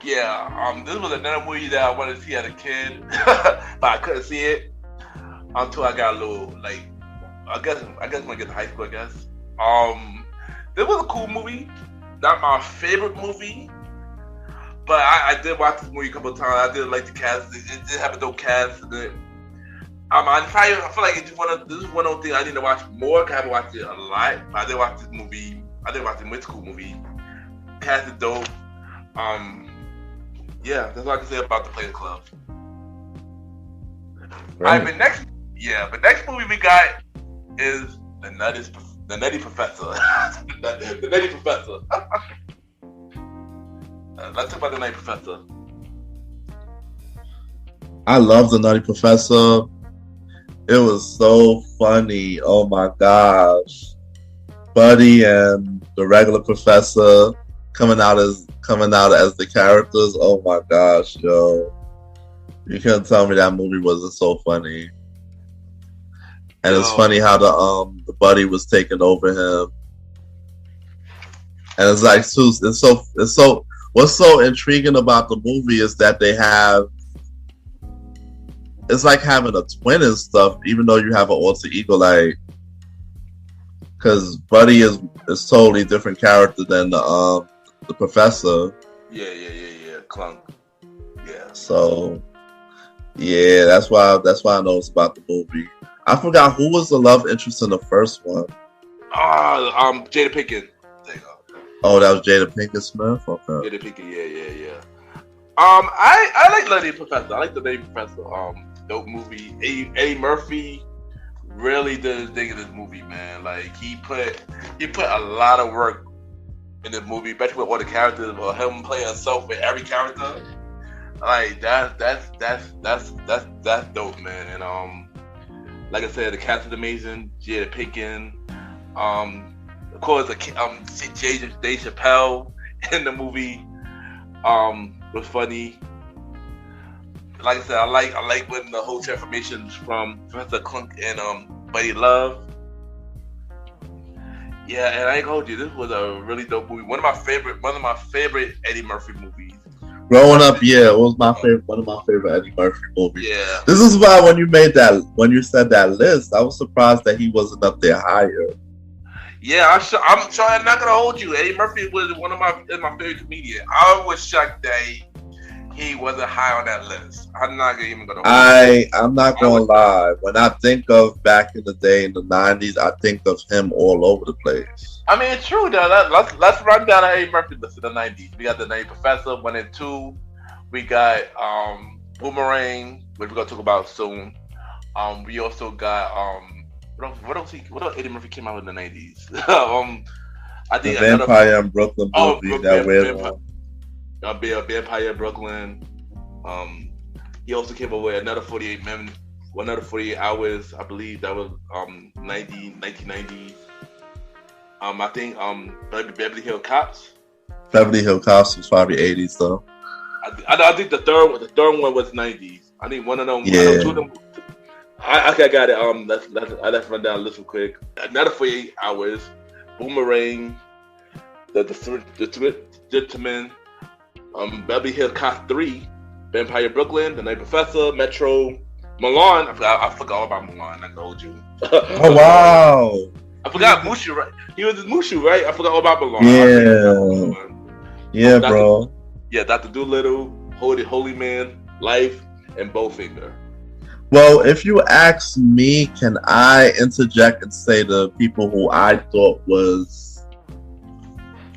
Yeah, this was another movie that I wanted to see as a kid, but I couldn't see it until I got a little like. I guess when I get to high school, I guess. This was a cool movie. Not my favorite movie, but I did watch this movie a couple of times. I did like the cast. It did have a dope cast. I feel like this is one of those things I need to watch more. Cause I haven't watched it a lot. But I did watch this movie. I did watch the Mid School movie. Cast is dope. Yeah, that's all I can say about the Players Club. Right. Alright, but next movie we got is the Nutty Professor. the Nutty Professor. Let's talk about the Nutty Professor. I love the Nutty Professor. It was so funny. Oh my gosh. Buddy and the regular professor coming out as the characters. Oh my gosh, yo. You couldn't tell me that movie wasn't so funny. And it's funny how the buddy was taking over him. And it's like what's so intriguing about the movie is that it's like having a twin and stuff, even though you have an alter ego, like, because Buddy is totally different character than the professor. Yeah. Clunk. Yeah. So, yeah, that's why I know it's about the movie. I forgot who was the love interest in the first one. Jada Pinkett. There you go. Oh, that was Jada Pinkett Smith. Okay. Jada Pinkett. Yeah. I like Nutty Professor. I like the Nutty Professor. Dope movie. Eddie Murphy really did his thing in this movie, man. Like he put a lot of work in the movie, especially with all the characters, or him playing himself with every character. Like that's dope, man. And like I said, the cast is amazing. Jada Pinkett, of course, Dave Chappelle in the movie was funny. Like I said, I like when the whole transformations from Professor Clunk and Buddy Love. Yeah, and I ain't gonna hold you, this was a really dope movie. One of my favorite Eddie Murphy movies. Growing up, yeah, it was one of my favorite Eddie Murphy movies. Yeah. This is why when you said that list, I was surprised that he wasn't up there higher. Yeah, I'm trying not gonna hold you. Eddie Murphy was one of my favorite comedians. I was shocked that he wasn't high on that list. I'm not even gonna hold you. I'm not gonna lie. When I think of back in the day in the 90s, I think of him all over the place. I mean, it's true though. Let's run down the Eddie Murphy list in the 90s. We got the Nutty Professor 1 and 2. We got Boomerang, which we're gonna talk about soon. We also got what else Eddie Murphy came out in the 90s? I think the Vampire in Brooklyn movie, that weird one. Vampire in Brooklyn. He also came up with another 48 hours. I believe that was 1990s. I think Beverly Hills Cops. Beverly Hills Cops was probably 80s though. I think the third one was 90s. I think one of them. Yeah. Two of them. I got it. Let's run down the list real quick. Another 48 hours. Boomerang. The Gentleman. Beverly Hills Cop 3. Vampire Brooklyn. The Nutty Professor. Metro. Milan. I forgot all about Milan. I told you. Oh wow. I forgot Mushu, right? He was Mushu, right? I forgot all about Milan. Yeah, bro. Yeah, Dr. Doolittle, Holy Man, Life, and Bowfinger. Well, if you ask me, can I interject and say the people who I thought was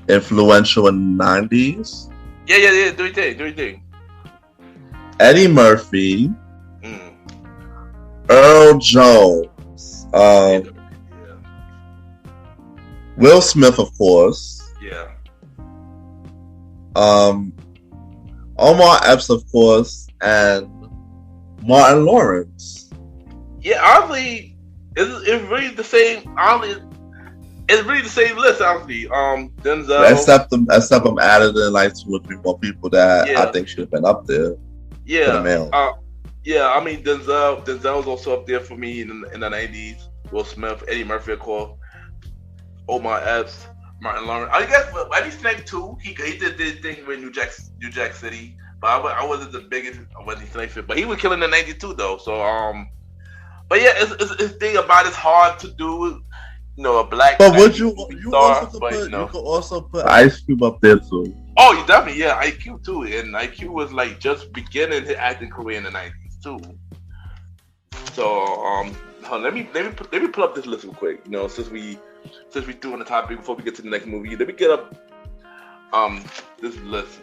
influential in the 90s? Yeah. Do your thing. Eddie Murphy. Earl Jones. Will Smith, of course. Yeah. Omar Epps, of course, and Martin Lawrence. Yeah, honestly, it's really the same. Honestly, it's really the same list. Honestly, Denzel. Except I'm added in like 2 or 3 more people that I think should have been up there. Yeah. Yeah, I mean Denzel was also up there for me in the 90s. Will Smith, Eddie Murphy, of course, Omar Epps, Martin Lawrence. I guess Eddie Snake too. He did this thing with New Jack City, but I wasn't the biggest Eddie Snake fan. But he was killing the 90s too, though. So but yeah, it's thing about it's hard to do. You know, a black. But would you star, you could also put Ice Cube up there too? Oh, you definitely, yeah, IQ too, and IQ was like just beginning his acting career in the 90s too. So let me pull up this list real quick. You know, since we threw on the topic before we get to the next movie, let me get up this list.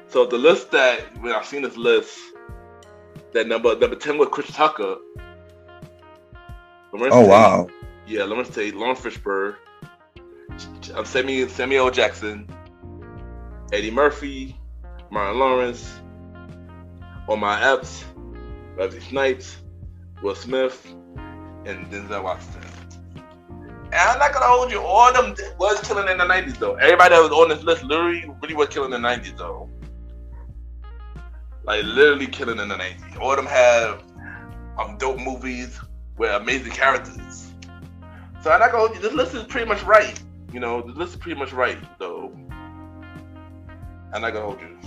So the list that when I've seen this list, that number 10 was Chris Tucker. Wow. Yeah, let me say Lawrence Fishburne, Samuel L. Jackson, Eddie Murphy, Martin Lawrence, Omar Epps, Wesley Snipes, Will Smith, and Denzel Washington. And I'm not gonna hold you, all of them was killing in the 90s though. Everybody that was on this list literally really was killing in the 90s though. Like literally killing in the 90s. All of them have dope movies with amazing characters. So I'm not gonna hold you, this list is pretty much right. You know, the list is pretty much right, though. I'm not gonna hold you.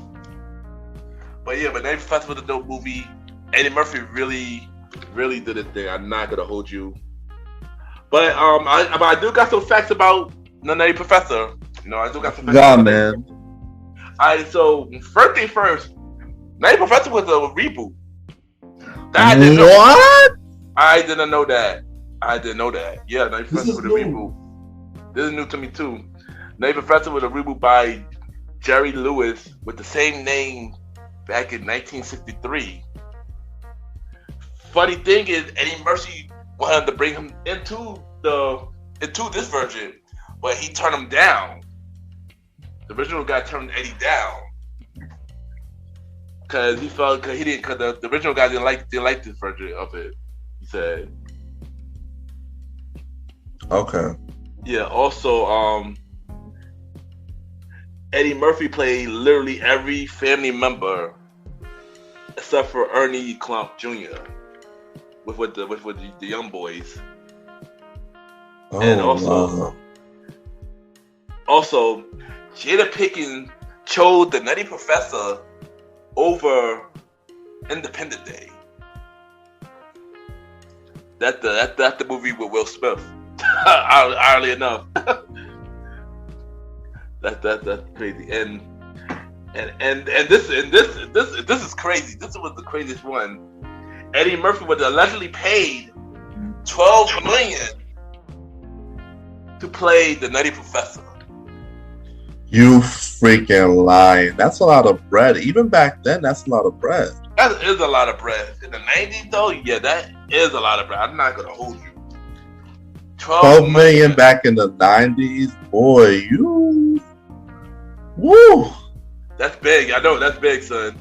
But yeah, but Navy Professor was a dope movie. Eddie Murphy really, really did his thing. I'm not gonna hold you. But I do got some facts about the Navy Professor. You know, I do got some facts. Yeah, man. Alright, so first thing first, Navy Professor was a reboot. What? I didn't know that. Yeah, Navy Professor was a reboot. This is new to me too. Navy Professor was a reboot by Jerry Lewis with the same name back in 1963. Funny thing is, Eddie Murphy wanted to bring him into this version, but he turned him down. The original guy turned Eddie down because the original guy didn't like this version of it. He said. Okay. Yeah, also, Eddie Murphy played literally every family member except for Ernie Clump Jr. with the young boys. Oh, and wow. Also, Jada Pinkett chose The Nutty Professor over Independence Day. That's the movie with Will Smith. Oddly enough, that's crazy, and this is crazy. This was the craziest one. Eddie Murphy was allegedly paid $12 million to play the Nutty Professor. You freaking lying! That's a lot of bread. Even back then, that's a lot of bread. That is a lot of bread. In the 90s, though, yeah, that is a lot of bread. I'm not gonna hold you. 12 million back in the 90s, boy, you. Woo! That's big. I know that's big, son.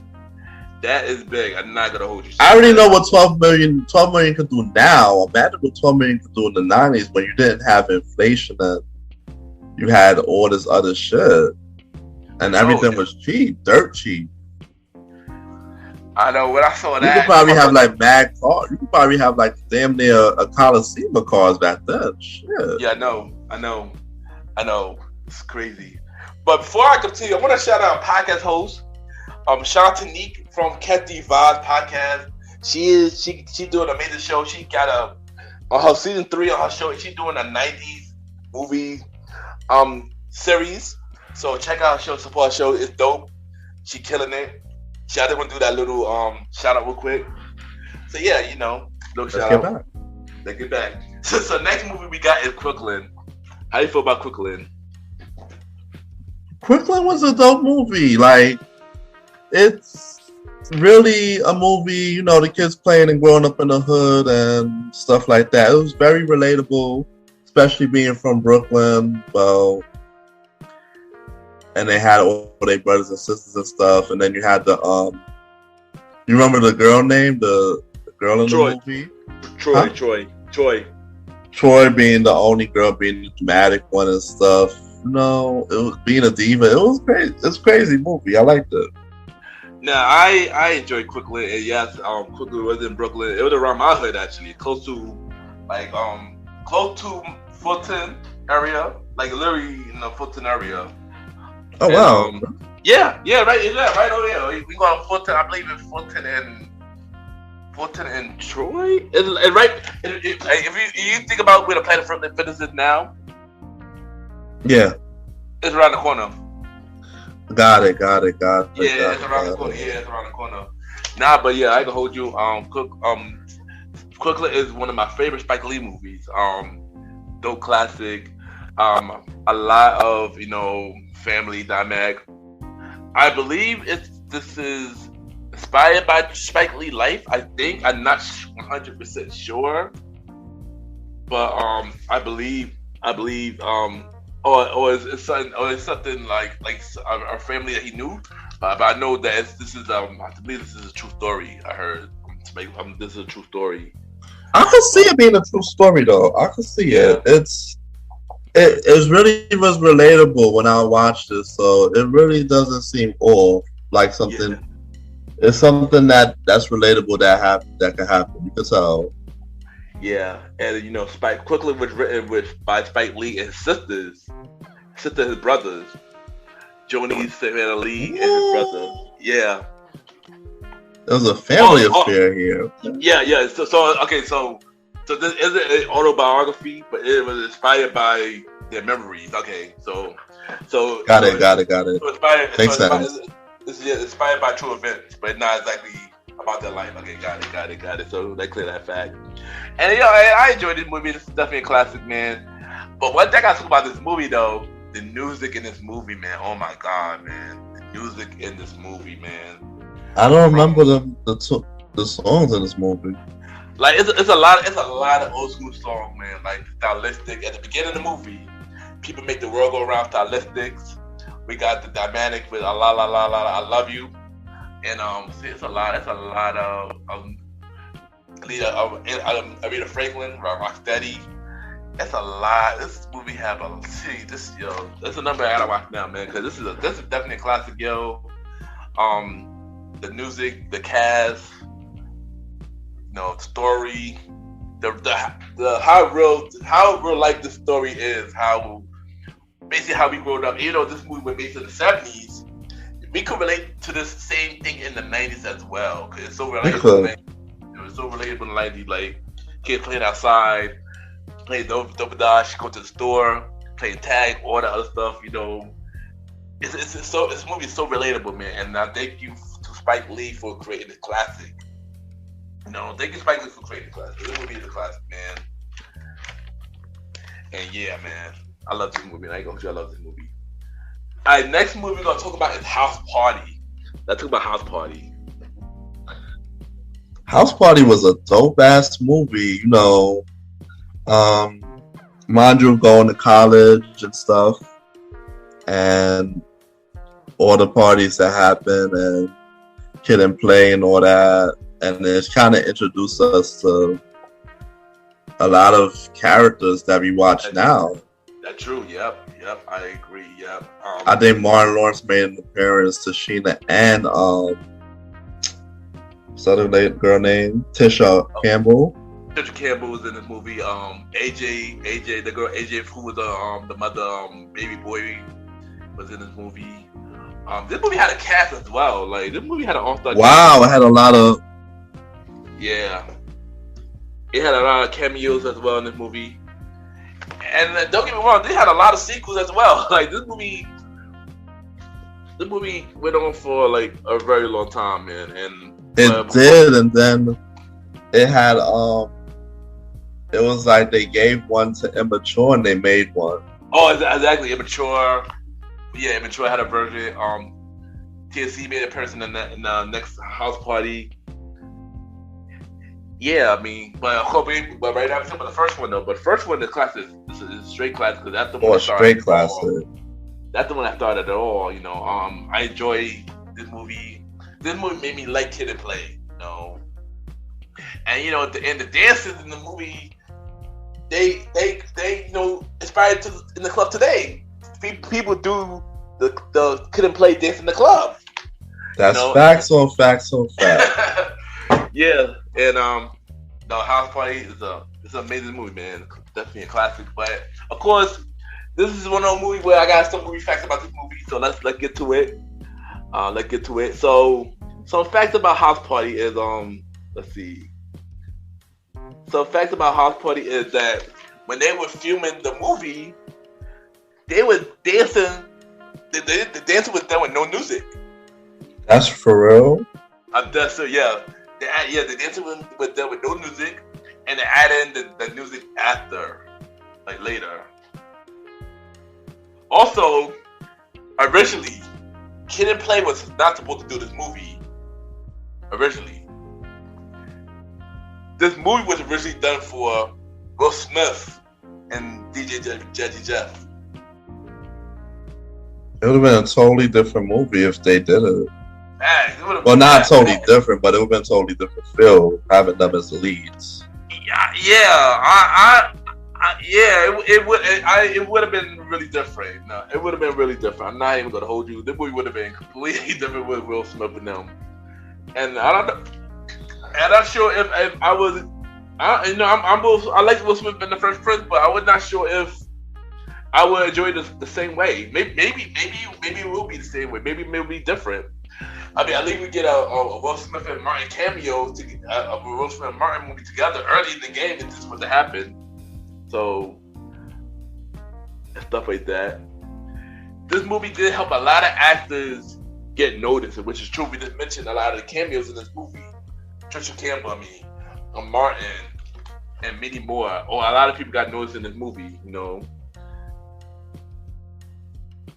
That is big. I'm not gonna hold you. I already know what 12 million could do now. Imagine what 12 million could do in the 90s when you didn't have inflation and you had all this other shit. And everything was cheap, dirt cheap. I know, when I saw that. You could probably have like mad cars. You could probably have like damn near a Coliseum of cars back then. Shit. Yeah, I know. It's crazy. But before I continue, I want to shout out podcast host, Shantanique from Cathy Vibes podcast. She doing an amazing show. She got on her season 3 on her show. She's doing a 90s movie series. So check out her show, support her show. It's dope. She killing it. I didn't want to do that little shout out real quick. So yeah, you know, little shout out. Let's get back. So next movie we got is Crooklyn. How do you feel about Crooklyn? Crooklyn was a dope movie. Like, it's really a movie, you know, the kids playing and growing up in the hood and stuff like that. It was very relatable, especially being from Brooklyn. Well, and they had all their brothers and sisters and stuff. And then you had the you remember the girl name, the girl in Troy. the movie? Troy. Being the only girl, being the dramatic one and stuff. You know, it was being a diva. It was crazy. It's a crazy movie. I liked it. Now I enjoyed Quickly, and yes, Quickly was in Brooklyn. It was around my hood actually, close to Fulton area, like literally in the Fulton area. Oh and, wow! Yeah, right over there. We go on Fulton. I believe it's Fulton and Troy. And right, if you think about where the Planet Fitness is now, yeah, it's around the corner. Got it. Yeah, it's around the corner. Yeah, it's around the corner. Nah, but yeah, I can hold you. Quickly is one of my favorite Spike Lee movies. Dope classic. A lot of family dynamic. I believe this is inspired by Spike Lee life. I think I'm not 100% sure, but I believe. Or it's something like a family that he knew. But I know that I believe this is a true story. I heard. This is a true story. I could see it being a true story, though. I could see it. It really was relatable when I watched it, so it really doesn't seem off like something. Yeah. It's something that's relatable that can happen. You can tell. Yeah, and Spike Quickly was written by Spike Lee and his brothers, Joni, Savannah Lee, and his brother. Yeah, it was a family affair here. Yeah. So this isn't an autobiography, but it was inspired by their memories. Okay, so got it. Makes sense. It's inspired by true events, but not exactly about their life. Okay, got it. So they clear that fact. And I enjoyed this movie. This is definitely a classic, man. But one thing I talk about this movie, though, the music in this movie, man. Oh my God, man, the music in this movie, man. I don't remember the songs in this movie. Like it's a lot of old school songs, man. Like stylistic. At the beginning of the movie, people make the world go around. Stylistics. We got the dynamic with la la la la la. I love you. And it's a lot of Aretha Franklin, Rocksteady. That's a lot. This movie have that's a number I gotta watch now, man, because this is definitely a classic, yo. The music, the cast, the story, the how real life the story is, how we grew up. This movie was made in the 70s. We could relate to this same thing in the 90s as well, because it's so relatable. It was so relatable in the 90s, like kids playing outside, playing double dash, go to the store, playing tag, all that other stuff. This movie is so relatable, man. And I thank you to Spike Lee for creating this classic. Thank you, Spike Lee, for creating the classic. This movie is a classic, man. And yeah, man, I love this movie. I love this movie. All right, next movie we're gonna talk about is House Party. Let's talk about House Party. House Party was a dope ass movie, mind you, going to college and stuff, and all the parties that happen, and Kid and Play and all that, and it's kind of introduced us to a lot of characters that we watch now. That's true. Yep. I agree. Yep. I think Martin Lawrence made an appearance to Sheena and Southern girl named Tisha Campbell. Tisha Campbell was in this movie. AJ, the girl AJ, who was the mother, baby boy, was in this movie. This movie had a cast as well. Like this movie had an all-star. Wow, it had a lot of. Yeah, it had a lot of cameos as well in this movie. And don't get me wrong, they had a lot of sequels as well. Like this movie went on for like a very long time, man. And it did, and then it had it was like they gave one to Immature and they made one. Oh, exactly, Immature. Yeah, Immature had a version. KC made a appearance in the next house party. Yeah, I mean, but right now, but the first one though. But the first one, the classic, this is straight classic because that's the one. Straight classic. That's the one that started it all. You know, I enjoy this movie. This movie made me like Kid and Play. You know, and you know, the dances in the movie, they you know inspired in the club today. People do the Kid and Play dance in the club. That's facts on facts on facts. Yeah, and the house party is an amazing movie, man. Definitely a classic. But of course, this is one of those movies where I got some movie facts about this movie. So let's get to it. Let's get to it. So some facts about House Party is let's see. Some facts about House Party is that when they were filming the movie, they were dancing. The dancing was done with no music. That's for real? That's so yeah. The dancing was done with no music, and they add in the music after, like later. Also, originally, Kid and Play was not supposed to do this movie. Originally, this movie was originally done for Will Smith and DJ Jazzy Jeff. It would have been a totally different movie if they did it. Man, well, not totally different, but it would have been a totally different feel having them as the leads. It would have been really different. No, it would have been really different. I'm not even gonna hold you. This movie would have been completely different with Will Smith and them. And I don't know. I'm not sure if I was. I like Will Smith in the Fresh Prince, but I was not sure if I would enjoy this the same way. Maybe it will be the same way. Maybe it will be different. I mean, at least we get a Will Smith and Martin cameo, a Will Smith and Martin movie together early in the game, and this is what happened. So, and stuff like that. This movie did help a lot of actors get noticed, which is true. We just mentioned a lot of the cameos in this movie. Trisha Campbell, Martin, and many more. Or a lot of people got noticed in this movie, you know.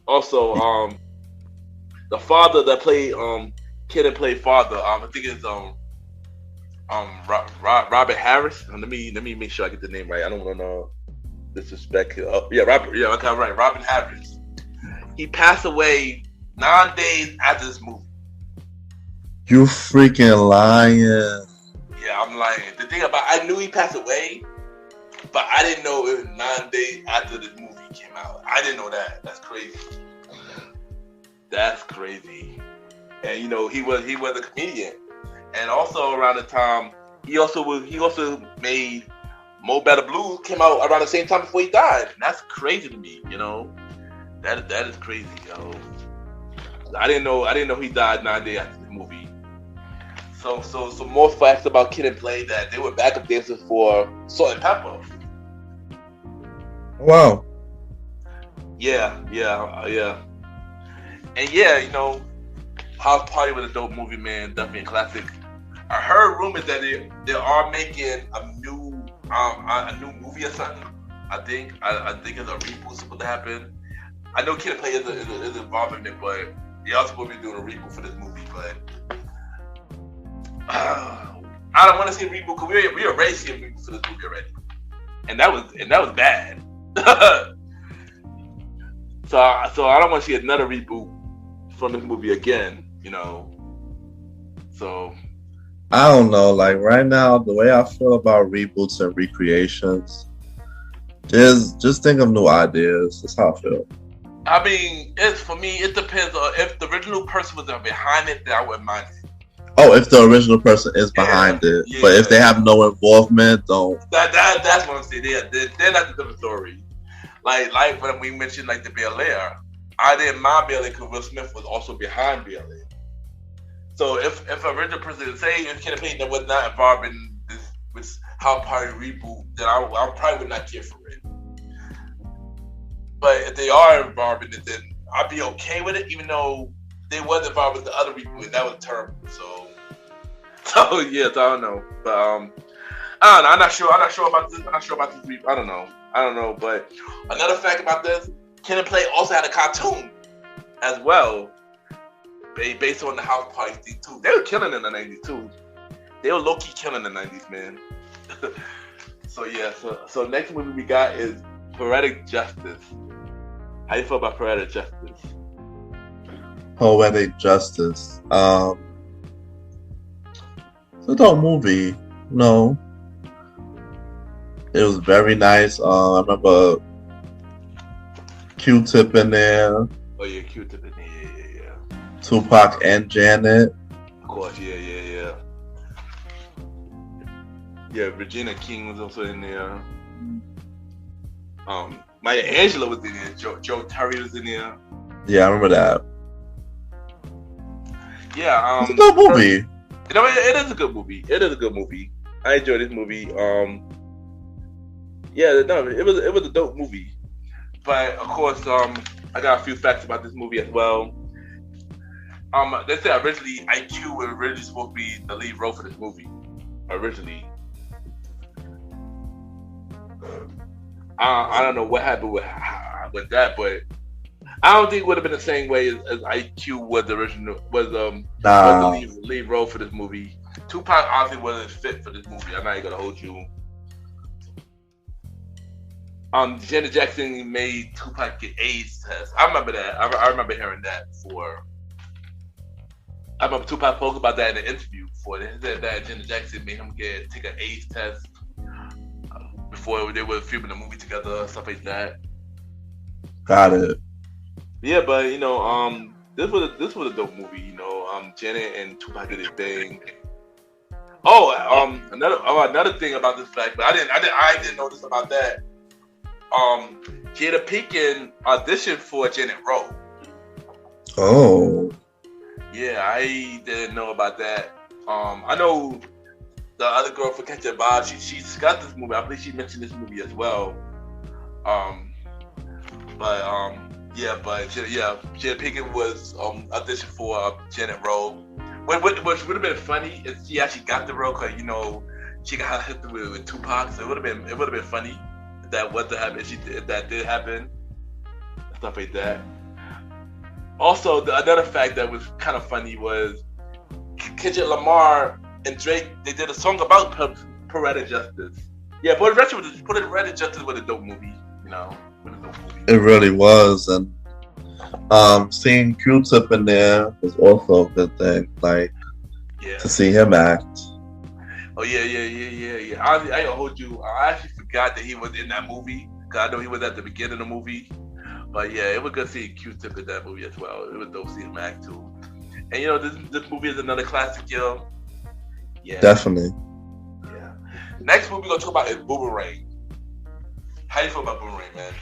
Also, the father that played Kid and Play father, I think it's Robert Harris. Let me make sure I get the name right. I don't want to disrespect him. Robert. Yeah, okay, right. Robert Harris. He passed away 9 days after this movie. You freaking lying. Yeah, I'm lying. The thing about I knew he passed away, but I didn't know it was 9 days after this movie came out. I didn't know that. That's crazy. That's crazy. And you know, he was a comedian. And also around the time he also made Mo Better Blues came out around the same time before he died. And that's crazy to me, you know. That is crazy, yo. I didn't know he died 9 days after the movie. So some more facts about Kid and Play that they were backup dancers for Salt and Pepper. Wow. Yeah. And yeah, you know, House Party was a dope movie, man. Definitely a classic. I heard rumors that they are making a new movie or something. I think it's a reboot supposed to happen. I know Kid and Play is involved in it, but they also supposed to be doing a reboot for this movie. But I don't want to see a reboot because we already see a reboot for this movie already, and that was bad. So I don't want to see another reboot from this movie again, you know. So I don't know. Like right now, the way I feel about reboots and recreations is just think of new ideas. That's how I feel. I mean, for me, it depends on if the original person was behind it, then I wouldn't mind it. Oh, if the original person is behind it, but if they have no involvement, don't. That's what I'm saying. They're not the different story. Like when we mentioned like the Bel Air, I didn't mind Bel Air because Will Smith was also behind Bel Air. So if an original person say if Kid and Play that was not involved in this House Party reboot, then I probably would not care for it. But if they are involved in it, then I'd be okay with it, even though they was involved with the other reboot and that was terrible. So yes, I don't know. But I don't know. I'm not sure about this. I'm not sure about this reboot. I don't know. But another fact about this, Kid and Play also had a cartoon as well. based on the house party thing too. They were killing in the 90s too. They were low key killing in the 90s, man. So yeah, so next movie we got is Poetic Justice. How you feel about Poetic Justice? Poetic Justice. It's a dope movie. No. It was very nice. I remember Q-Tip in there. Oh yeah, Q-Tip in there, yeah. Tupac and Janet. Of course, yeah. Yeah, Regina King was also in there. Maya Angelou was in there. Joe Terry was in there. Yeah, I remember that. Yeah, it's a good movie. You know, it is a good movie. It is a good movie. I enjoyed this movie. Yeah, no, it was a dope movie. But of course, I got a few facts about this movie as well. They said originally IQ was originally supposed to be the lead role for this movie. Originally. I don't know what happened with that, but I don't think it would have been the same way as IQ was the lead role for this movie. Tupac obviously wasn't fit for this movie. I'm not even gonna hold you. Janet Jackson made Tupac get AIDS test. I remember that. I remember hearing that before. I remember Tupac spoke about that in an interview before. They said that Janet Jackson made him take an AIDS test before they were filming the movie together, stuff like that. Got it. Yeah, but you know, this was a dope movie. You know, Janet and Tupac did their thing. Oh, another thing about this fact, but I didn't know this about that. Jada Pinkett auditioned for Janet Rowe. Oh. Yeah, I didn't know about that. I know the other girl for Catch a Bob, she's got this movie. I believe she mentioned this movie as well. Jada Pinkett was auditioned for Janet Rowe. Which would have been funny if she actually got the role, because you know she got hit with Tupac, so it would have been funny if that was to happen. If that did happen, stuff like that. Also, another fact that was kind of funny was Kendrick Lamar and Drake. They did a song about Poetic Justice. Yeah, Poetic Justice was a dope movie. You know, it really was, and seeing Q-Tip in there was also a good thing. Like, to see him act. Oh yeah. I hold you. I actually forgot that he was in that movie, because I know he was at the beginning of the movie. But yeah, it was good seeing Q-Tip in that movie as well. It was dope seeing him act too. And you know, this movie is another classic, yo. Yeah, definitely. Yeah. Next movie we're gonna talk about is Boomerang. How you feel about Boomerang, man?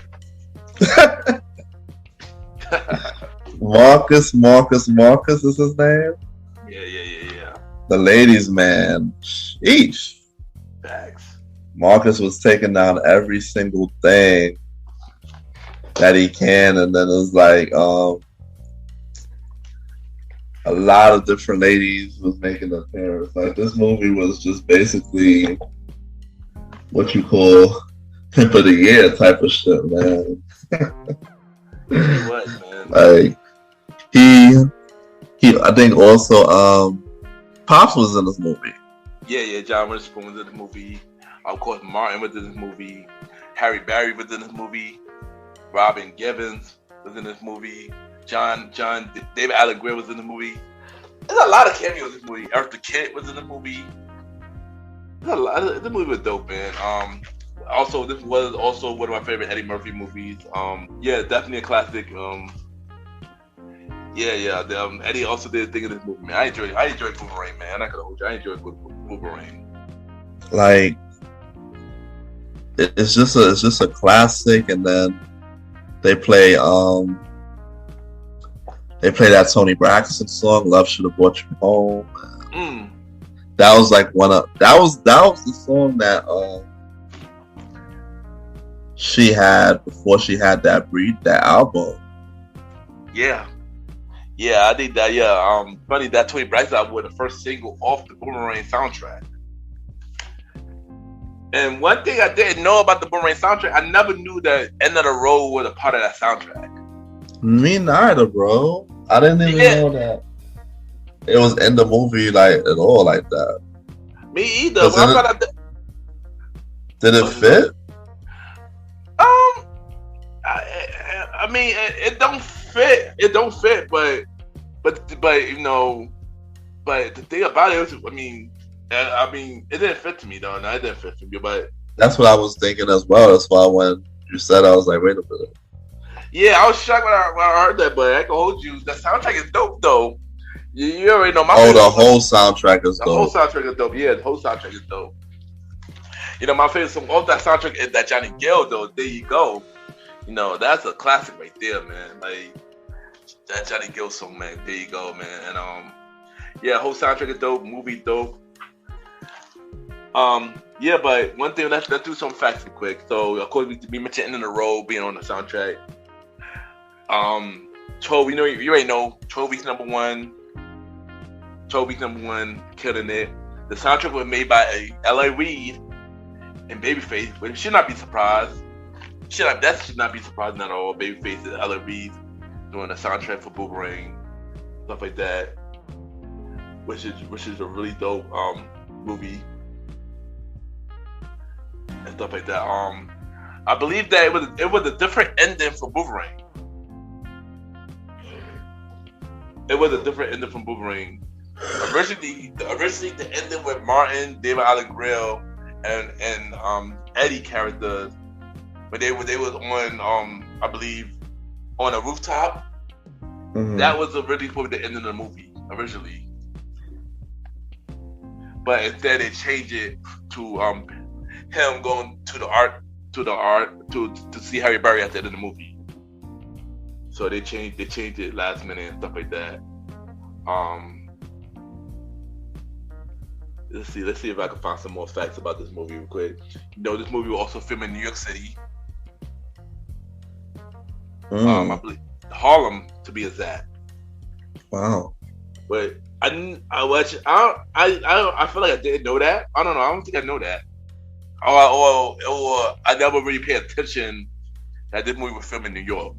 Marcus is his name? Yeah. The ladies' man. Each. Facts. Marcus was taking down every single thing that he can, and then it was like a lot of different ladies was making an appearance. Like, this movie was just basically what you call Pimp of the Year type of shit, man. What, man? Like, he I think also Pops was in this movie. Yeah, John Witherspoon was in the movie. Of course, Martin was in this movie. Harry Barry was in this movie. Robin Givens was in this movie. David Allen Greer was in the movie. There's a lot of cameos in this movie. Eartha Kitt was in the movie. The movie was dope, man. Also, this was also one of my favorite Eddie Murphy movies. Yeah, definitely a classic. Eddie also did a thing in this movie, man. I enjoyed Boomerang, man. I'm not gonna hold you. I enjoyed Boomerang. Like, it's just a classic, and then they play that Toni Braxton song, "Love Should Have Brought You Home." That was like that was the song that she had before she had that album. Yeah, I think that. Yeah, funny that Toni Braxton album was the first single off the Boomerang soundtrack. And one thing I didn't know about the Boomerang soundtrack, I never knew that End of the Road was a part of that soundtrack. Me neither, bro. I didn't even know that. it was in the movie like at all like that. Me either. Did it fit? I mean, it don't fit. It don't fit, but you know, but the thing about it was, I mean, it didn't fit to me though. No, it didn't fit to me. But that's what I was thinking as well. That's why when you said, I was like, wait a minute. Yeah, I was shocked when I heard that, but I can hold you. The soundtrack is dope though. You already know my. The whole soundtrack is dope. The whole soundtrack is dope. Yeah, the whole soundtrack is dope. You know, my favorite song off that soundtrack is that Johnny Gill though. There you go. You know, that's a classic right there, man. Like that Johnny Gill song, man. There you go, man. And yeah, whole soundtrack is dope. Movie dope. Yeah, but one thing, let's do some facts real quick. So, of course, we mentioned End of the Road being on the soundtrack. 12, you already know, 12 Weeks number one, killing it. The soundtrack was made by L.A. Reid and Babyface, but should not be surprised. That should not be surprising at all. Babyface and L.A. Reid doing the soundtrack for Boomerang, stuff like that, which is a really dope movie. And stuff like that. I believe that it was a different ending for Boomerang. It was a different ending from Boomerang. Originally the ending with Martin, David Allen Greer, and Eddie characters, but they was on I believe on a rooftop. Mm-hmm. That was originally supposed to be the end of the movie originally, but instead they changed it to him going to the art to see Harry Berry at the end of the movie. So they changed it last minute and stuff like that. Let's see if I can find some more facts about this movie real quick. You know, this movie was also filmed in New York City. I believe Harlem to be exact. Wow. But I feel like I didn't know that. I don't know. I don't think I know that. Or I never really paid attention that this movie was filmed in New York.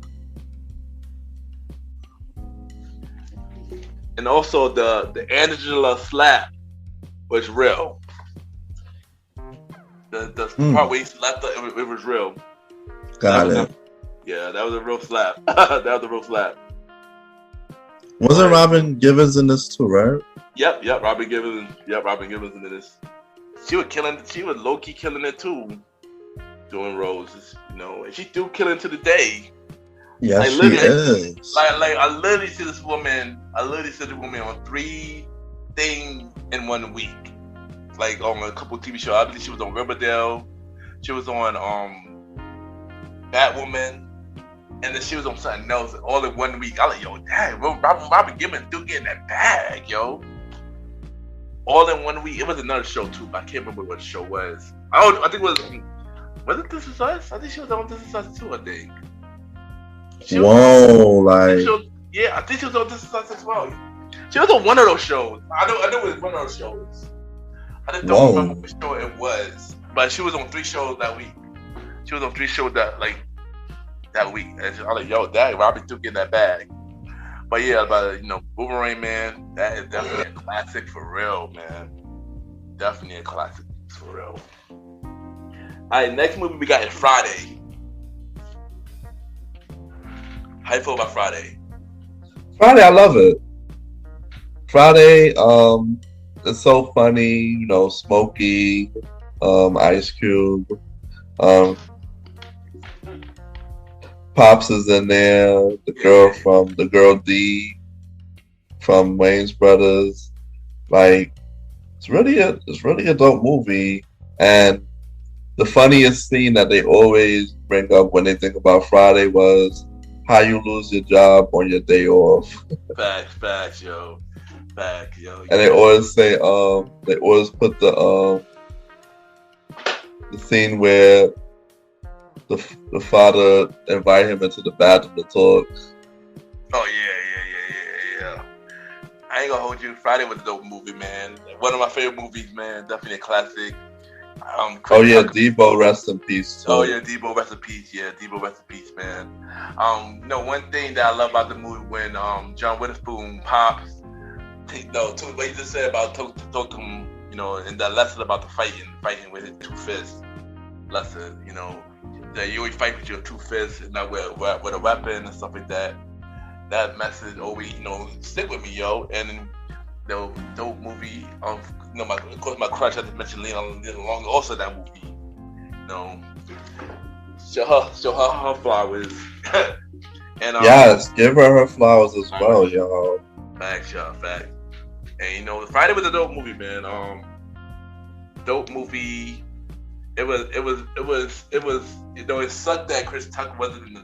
And also the Angela slap was real. The part where he slapped her, it was real. Got it. Yeah, that was a real slap. That was a real slap. Wasn't Robin Givens in this too, right? Yep, Robin Givens in this. She was low-key killing it too, doing roles, you know, and she do killing to the day. Yeah, she is. Like I literally see this woman on 3 things in 1 week. Like on a couple TV shows. I believe she was on Riverdale. She was on Batwoman. And then she was on something else all in 1 week. I was like, yo, dang, Robin Givens do get in that bag, yo. All in 1 week. It was another show too, but I can't remember what the show was. I think it was it This Is Us? I think she was on This Is Us too, I think. I think she was on This Is Us as well. She was on one of those shows. I know it was one of those shows. I just don't remember which show it was. But she was on 3 shows that week. She was on 3 shows that week. And I was like, yo, dang, Robbie do get that bag. But yeah, Boomerang, man, that is definitely a classic for real, man. Definitely a classic for real. Alright, next movie we got is Friday. How you feel about Friday? Friday, I love it. Friday, it's so funny, Smokey, Ice Cube, Pops is in there, the girl D from Wayne's Brothers. Like, it's really a dope movie. And the funniest scene that they always bring up when they think about Friday was how you lose your job on your day off. Facts, yo. And they always say, they always put the scene where the father invite him into the bathroom to talk. Oh yeah. I ain't gonna hold you. Friday was a dope movie, man. One of my favorite movies, man. Definitely a classic. Debo, rest in peace too. Oh yeah, Debo, rest in peace. Yeah, Debo, rest in peace, man. One thing that I love about the movie when John Witherspoon Pops No, to what you just said about Totem, you know, and that lesson about the fighting with his two fists. Lesson, you know, that you always fight with your two fists and not with a weapon and stuff like that. That message always, you know, stick with me, yo. And the dope movie of, you know, of course, my crush, I just mentioned Lena Long, also that movie. You know, show her flowers. And yes, give her flowers as well, yo. Facts, y'all, facts. And you know, Friday was a dope movie, man. Dope movie. It was. You know, it sucked that Chris Tucker wasn't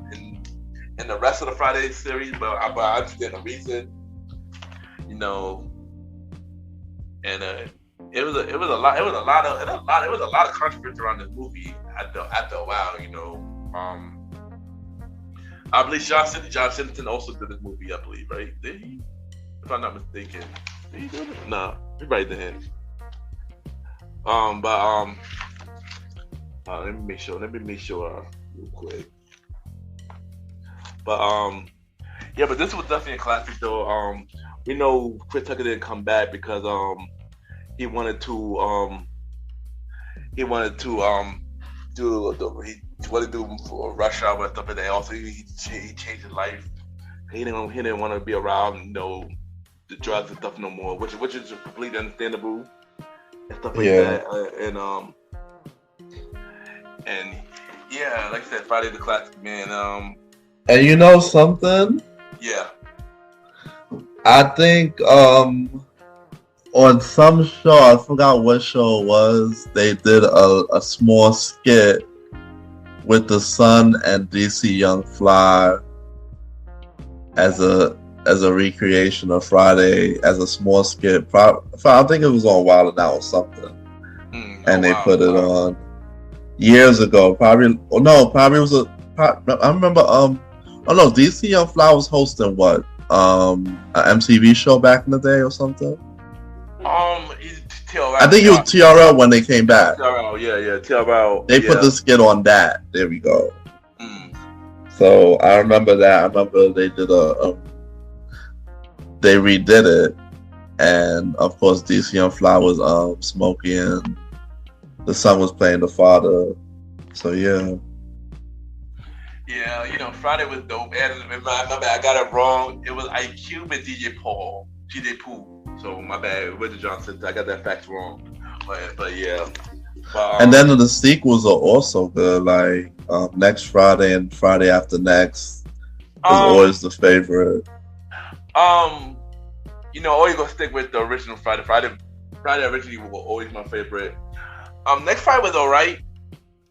in the rest of the Friday series, but I understand the reason. You know, and it was a lot of controversy around this movie after a while. You know, I believe John Singleton also did this movie. I believe, right? Did he? If I'm not mistaken, did he do it? No, he right there. Let me make sure real quick. But yeah, but this was definitely a classic though. We know Chris Tucker didn't come back because he wanted to do for Rush Hour and stuff like that. Also, he changed his life. He didn't want to be around, you know, the drugs and stuff no more, which is completely understandable and stuff like that. And yeah, like I said, Friday the Classic, man. And you know something? Yeah. I think on some show, I forgot what show it was, they did a small skit with the Sun and DC Young Fly as a recreation of Friday, as a small skit. I think it was on Wild 'N Out or something. And they put it on years ago. Probably it was I remember DC Young Fly was hosting what? An MTV show back in the day or something? TRL. I think it was TRL when they came back. TRL, yeah, TRL. They put the skit on that. There we go. So I remember that. I remember they did they redid it, and of course DC Young Fly was Smokey and the son was playing the father. So yeah. Yeah, you know, Friday was dope. And my bad, I got it wrong. It was IQ and DJ Pooh. So my bad, Richard Johnson. I got that fact wrong. But yeah. And then the sequels are also good. Like Next Friday and Friday After Next is always the favorite. You know, always gonna stick with the original Friday. Friday originally was always my favorite. Next Friday was alright.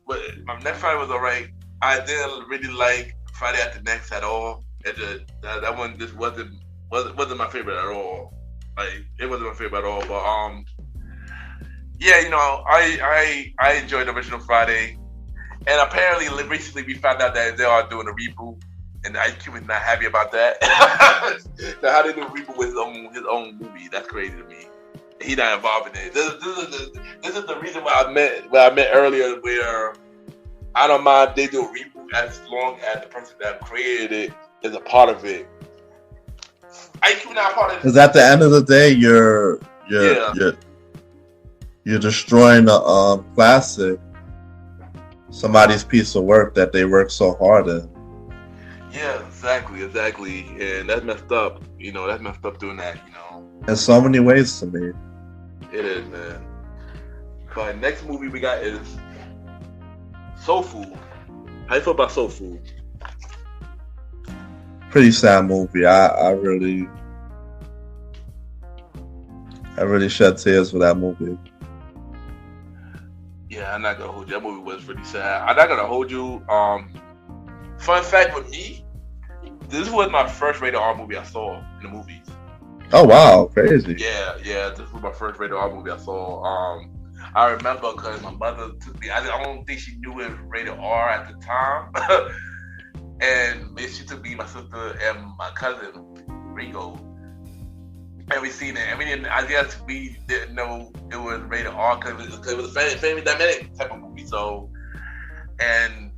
But Next Friday was alright. I didn't really like Friday After Next at all. That one just wasn't my favorite at all. Like, it wasn't my favorite at all. But yeah, you know, I enjoyed the original Friday, and apparently recently we found out that they are doing a reboot, and IQ is not happy about that. Now, how they do a reboot with his own movie? That's crazy to me. He's not involved in it. This is the reason why I meant earlier, where I don't mind if they do a reboot as long as the person that created it is a part of it. IQ not part of it. Because at the end of the day, you're destroying a classic, somebody's piece of work that they worked so hard in. Yeah, exactly, and that's messed up. You know, that's messed up doing that. You know, in so many ways to me. It is, man. But next movie we got is Soul Food. How you feel about Soul Food? Pretty sad movie. I really shed tears for that movie. Yeah, I'm not gonna hold you. That movie was pretty sad. I'm not gonna hold you. Fun fact with me, this was my first rated R movie I saw in the movies. Oh wow, crazy. Yeah. This was my first rated R movie I saw. I remember because my mother took me. I don't think she knew it was rated R at the time, and she took me, my sister, and my cousin Rico, and we seen it. And we didn't. I guess we didn't know it was rated R because it was a family dynamic type of movie. So, and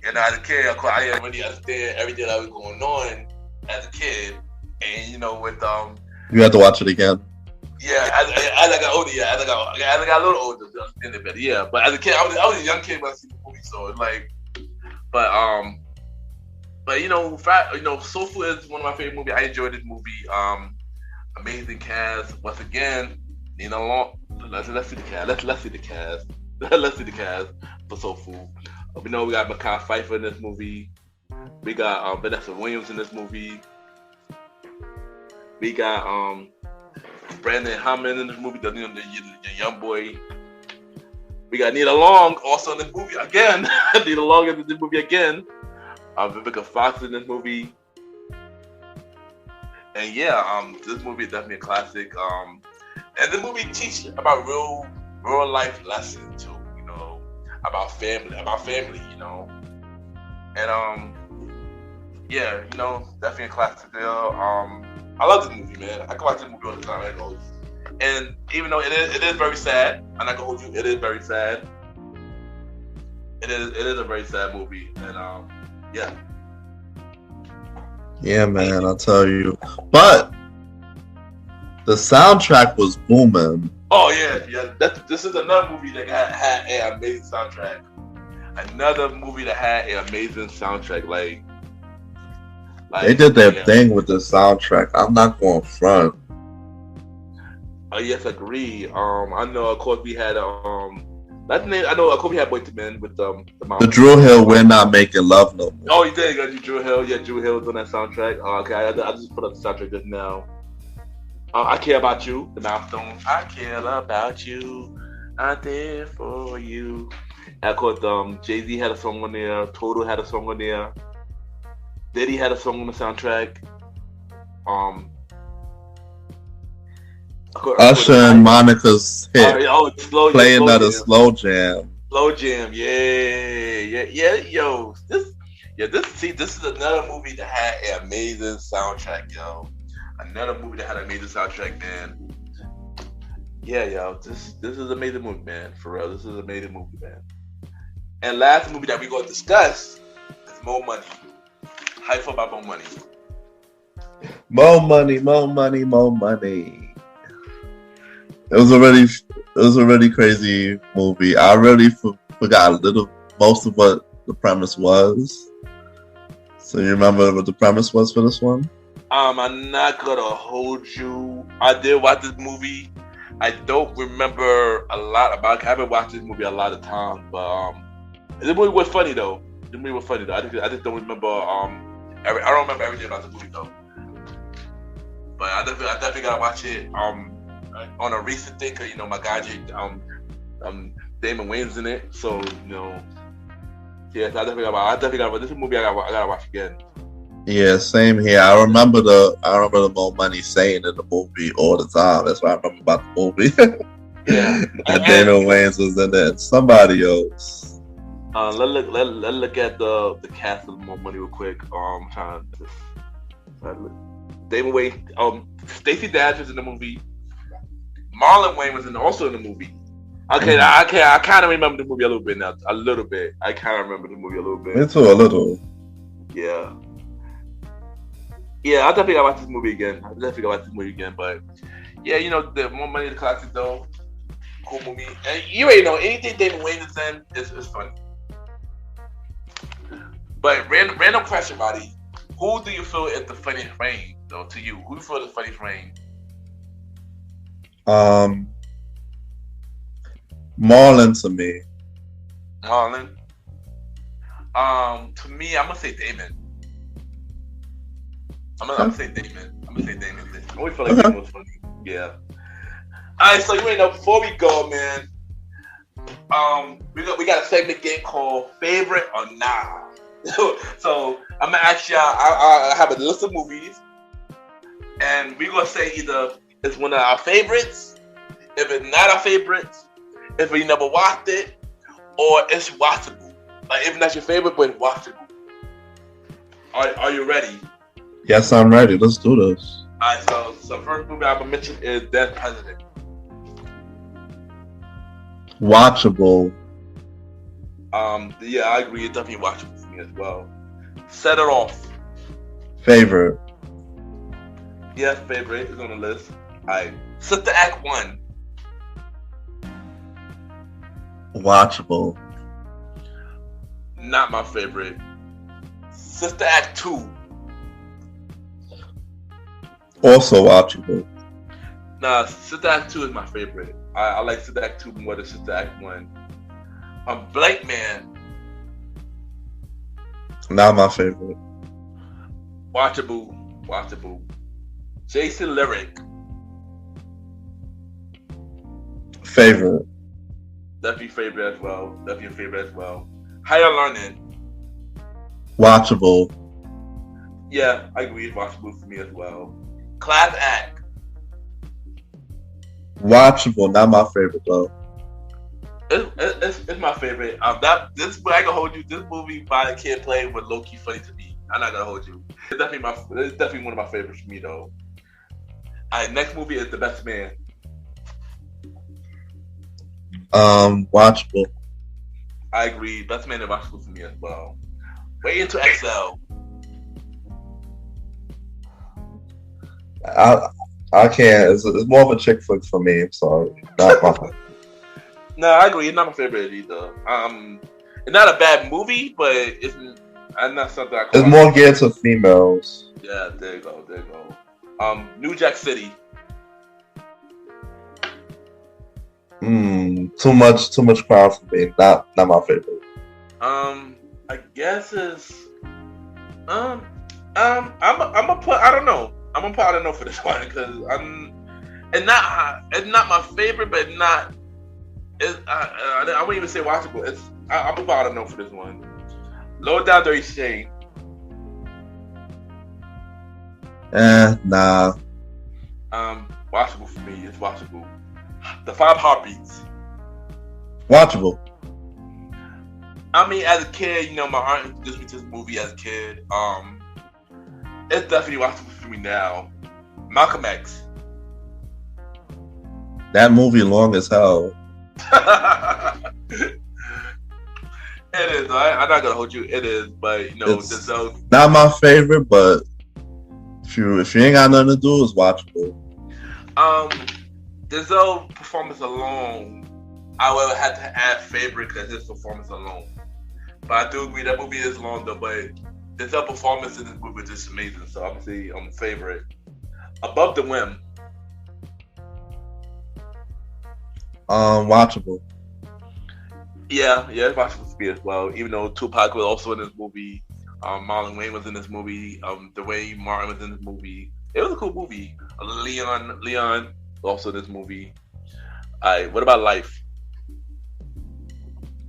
as a kid, of course, I didn't really understand everything that was going on as a kid, and you know, with You had to watch it again. Yeah, as I got older, as I got a little older, I understand it better. Yeah, but as a kid, I was a young kid when I seen the movie, so it's like, but Soul Food is one of my favorite movies. I enjoyed this movie. Amazing cast once again. Nina Long. Let's see the cast. Let's see the cast. Let's see the cast for Soul Food. We know we got Mekhi Phifer in this movie. We got Vanessa Williams in this movie. We got Brandon Hammond in this movie, the young boy. We got Nina Long also in this movie again. Nina Long in this movie again. Vivica Fox in this movie. And yeah, this movie is definitely a classic. And the movie teaches about real life lessons too, about family, And yeah, definitely a classic deal. I love this movie, man. I can watch this movie all the time. And even though it is very sad, I'm not gonna hold you, it is very sad. It is a very sad movie, and yeah. Yeah, man, I'll tell you. But the soundtrack was booming. Oh yeah. This is another movie that had an amazing soundtrack. Another movie that had an amazing soundtrack. Like they did their thing with the soundtrack. I'm not going front. Yes, agree. I know. Of course, we had that's the name. I know. Of course, we had Boy to Men with the Drew Hill. We're not making love no more. Oh, you did. You got Drew Hill. Yeah, Drew Hill was on that soundtrack. Okay, I just put up the soundtrack just now. I Care About You, the Milestones. I care about you. I'm there for you. And of course, Jay-Z had a song on there. Total had a song on there. Diddy had a song on the soundtrack. Usher and Monica's hit. Playing another slow jam. Slow jam, yeah. Yo, this is another movie that had an amazing soundtrack, yo. Another movie that had an amazing soundtrack, man. Yeah, yo, this is an amazing movie, man. For real, this is an amazing movie, man. And last movie that we're gonna discuss is More Money. How you feel about More Money? More money, more money, more money. It was a really crazy movie. I really forgot most of what the premise was. So you remember what the premise was for this one? I'm not gonna hold you. I did watch this movie. I don't remember a lot about it. I haven't watched this movie a lot of times, but the movie was funny though. I just don't remember. I don't remember everything about the movie though. But I definitely gotta watch it. On a recent thing, cause my guy Damon Wayans in it, so yes, I definitely got this movie. I gotta watch again. Yeah, same here. I remember the More Money saying in the movie all the time. That's what I remember about the movie. Yeah, and Damon Wayans was in there. Somebody else. Let's look at the cast of More Money real quick. I'm trying to look. Damon Wayans, Stacey Dash was in the movie. Marlon Wayne was also in the movie. Okay, I kind of remember the movie a little bit now. A little bit. I kind of remember the movie a little bit. Me too, a little. Yeah. Yeah, I definitely gotta watch this movie again. But yeah, the More Money, the classic though. Cool movie. And you already know anything Damon Wayans is in is funny. But random question, buddy. Who do you feel is the funniest range though to you? Who do you feel is the funniest range? Marlon to me. Marlon. To me, I'm gonna say Damon. I'm gonna say Damon. I always feel like Damon was funny. Yeah. Alright, so you already know. Before we go, man, we got a segment game called Favorite or Nah. So I'm gonna ask y'all. I have a list of movies, and we're gonna say either it's one of our favorites, if it's not our favorites, if we never watched it, or it's watchable. Like if that's your favorite, but it's watchable. Are you ready? Yes, I'm ready. Let's do this. Alright, so first movie I'm gonna mention is Dead President. Watchable. Yeah, I agree. It's definitely watchable for me as well. Set It Off. Favorite. Yes, favorite is on the list. Alright. Sister Act 1. Watchable. Not my favorite. Sister Act 2. Also watchable. Nah, Sister Act 2 is my favorite. I like Sister Act 2 more than Sister Act 1. Blank Man. Not my favorite. Watchable. Jason Lyric. Favorite. Definitely favorite as well. Higher Learning. Watchable. Yeah, I agree. It's watchable for me as well. Class Act. Watchable. Not my favorite though. It's my favorite. This I can hold you. This movie by the kid playing was low key funny to me. I'm not gonna hold you. It's definitely one of my favorites for me though. Alright, next movie is The Best Man. Watchable. I agree. Best Man is watchable for me as well. Way into Excel. I can't. It's more of a chick flick for me. I'm sorry. Not my. No, I agree. It's not my favorite either. It's not a bad movie, but it's not something I call. It's more geared to females. Yeah, there you go. New Jack City. Too much crowd for me. Not my favorite. I guess it's I'm gonna put I don't know. I'm gonna put I don't know for this one because it's not my favorite, but not. I wouldn't even say watchable. I'm gonna put I don't know for this one. Low Down Dirty Shame. Nah. Watchable for me. It's watchable. The Five Heartbeats. Watchable. I mean, as a kid, my aunt introduced me to this movie as a kid. It's definitely watchable for me now. Malcolm X. That movie long as hell. It is. I'm not gonna hold you. It is, but It's Denzel. Not my favorite, but if you ain't got nothing to do, it's watchable. Denzel performance alone, I would have to add favorite because his performance alone. But I do agree that movie is long though. But Denzel performance in this movie is just amazing. So obviously, I'm favorite. Above the Whim. Watchable. Yeah, it's watchable for me as well. Even though Tupac was also in this movie, Marlon Wayne was in this movie, Dwayne Martin was in this movie. It was a cool movie. Leon also in this movie. Alright, what about Life?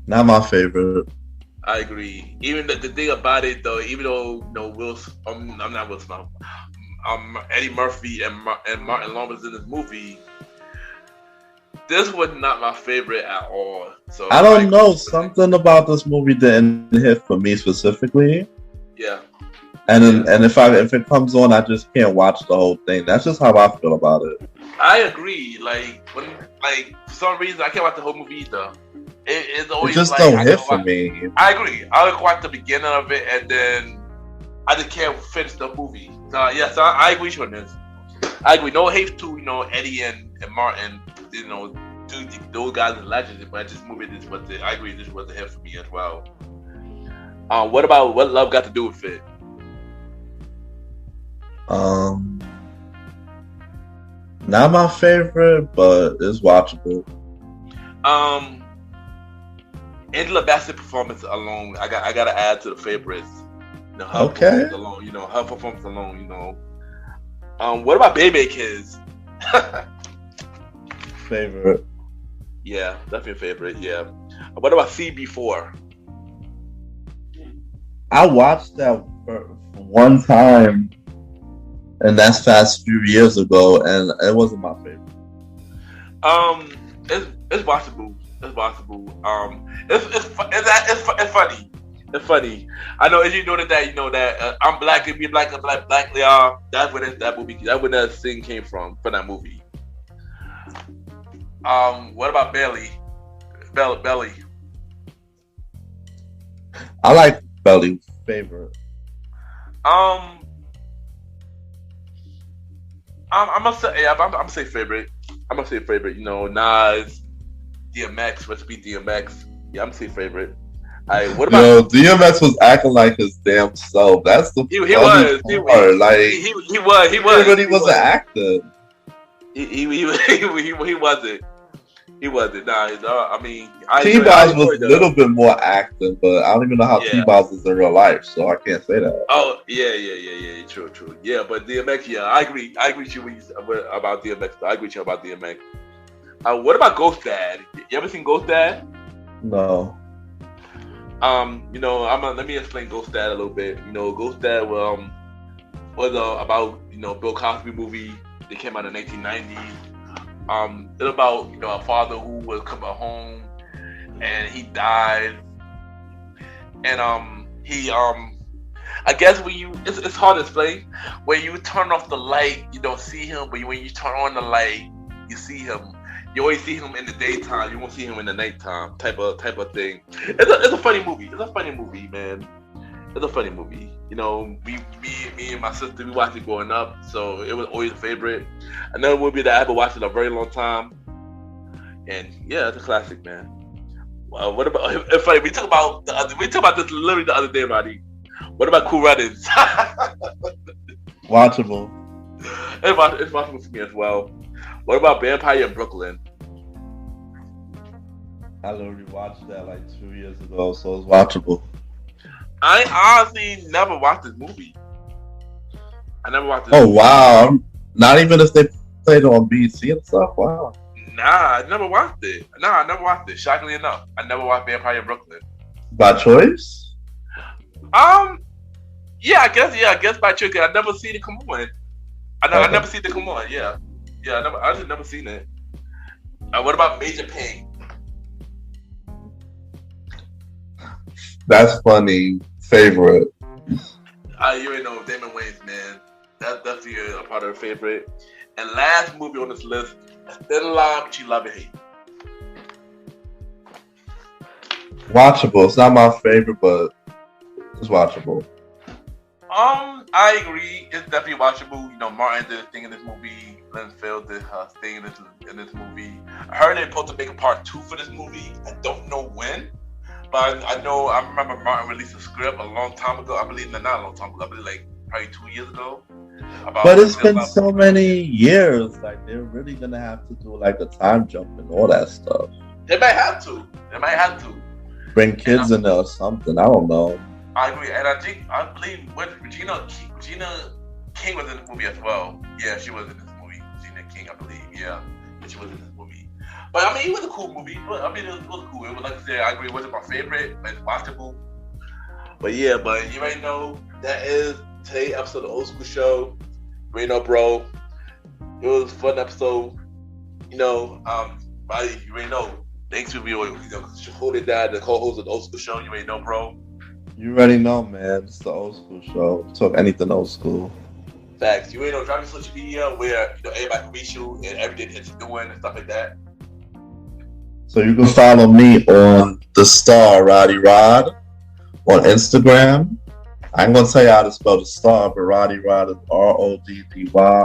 Not my favorite. I agree. Even the thing about it though, even though I'm not Will Smith. Eddie Murphy and Martin Long was in this movie. This was not my favorite at all. So I don't know. Something about this movie didn't hit for me specifically. Yeah. And if it comes on, I just can't watch the whole thing. That's just how I feel about it. I agree. For some reason I can't watch the whole movie either. It's always it just don't hit for me. I agree. I'll watch the beginning of it and then I just can't finish the movie. So I agree on this. I agree. No hate to Eddie and Martin. Those guys are legends, but this movie I agree. This was a hit for me as well. What about What Love Got to Do with It? Not my favorite, but it's watchable. Angela Bassett performance alone, I gotta add to the favorites. Her Okay. performance alone, her performance alone, what about Baby Kids? Favorite. Yeah, definitely a favorite. Yeah. What about CB4? I watched that for one time, and that's past few years ago, and it wasn't my favorite. It's watchable. It's watchable. It's funny. It's funny. I know as you know that I'm black and be black and black. Yeah, that's where that movie. That's where that thing came from that movie. What about Belly? I like Belly. Favorite. I'm gonna say, yeah, I'm gonna say favorite. I'm gonna say favorite. You know, Nas, DMX, recipe DMX. Yeah, I'm gonna say favorite. What about? Yo, DMX was acting like his damn self. That's the He funny was. part. Like He really wasn't acting. He wasn't. He wasn't. Nah, I mean, T-Boz was a little bit more acting, but I don't even know how T-Boz is in real life, so I can't say that. Oh, yeah. True. Yeah, but DMX, yeah, I agree with you about DMX. I agree with you about DMX. What about Ghost Dad? You ever seen Ghost Dad? No. You know, let me explain Ghost Dad a little bit. You know, Ghost Dad was about, you know, Bill Cosby movie. They came out in the 1990s. It's about, you know, a father who was coming home and he died. And he I guess it's hard to explain. When you turn off the light, you don't see him, but when you turn on the light, you see him. You always see him in the daytime. You won't see him in the nighttime. Type of thing. It's a funny movie. It's a funny movie, man. It's a funny movie. You know, me and my sister, we watched it growing up, so it was always a favorite. Another movie that I haven't watched in a very long time, and yeah, it's a classic, man. What about? It's funny. We talked about this literally the other day, Roddy. What about Cool Runnings? Watchable. It's watchable for me as well. What about Vampire in Brooklyn? I literally watched that like 2 years ago, so it's watchable. I honestly never watched this movie. I never watched this movie. Oh, wow. Not even if they played it on BC and stuff? Wow. Nah, I never watched it. Shockingly enough, I never watched Vampire in Brooklyn. By choice? Yeah, I guess by choice. I never seen it come on. I never seen it come on. Yeah, I just never seen it. What about Major Pain? That's funny. Favorite. You already know Damon Wayans, man. That's definitely a part of the favorite. And last movie on this list, Thin Line Between Love and Hate. Watchable. It's not my favorite, but it's watchable. I agree. It's definitely watchable. You know, Martin did a thing in this movie. Linfield did her thing in this movie. I heard they're supposed to make a part 2 for this movie. I don't know when. But I remember Martin released a script a long time ago. I believe not a long time ago. I believe like probably 2 years ago. But it's been so many years. Like they're really gonna have to do like a time jump and all that stuff. They might have to. Bring kids in there or something. I don't know. I agree, and I believe Regina King was in this movie as well. Yeah, she was in this movie. Regina King, I believe. Yeah, she was in this movie. But I mean, it was a cool movie. But I mean, it was cool. It was, like I said, I agree. It wasn't my favorite, but it's watchable. But yeah, but you already know that is today's episode of the Old School Show. You already know, bro. It was a fun episode. You know, buddy, you already know. Thanks for being, holding down the co-host of the Old School Show. You already know, bro. You already know, man. It's the Old School Show. Talk anything old school. Facts. You already know, drop your social media where everybody can reach you and everything that you're doing and stuff like that. So you can follow me on the Star Roddy Rod on Instagram. I ain't gonna tell you how to spell the Star, but Roddy Rod is RODDYROD.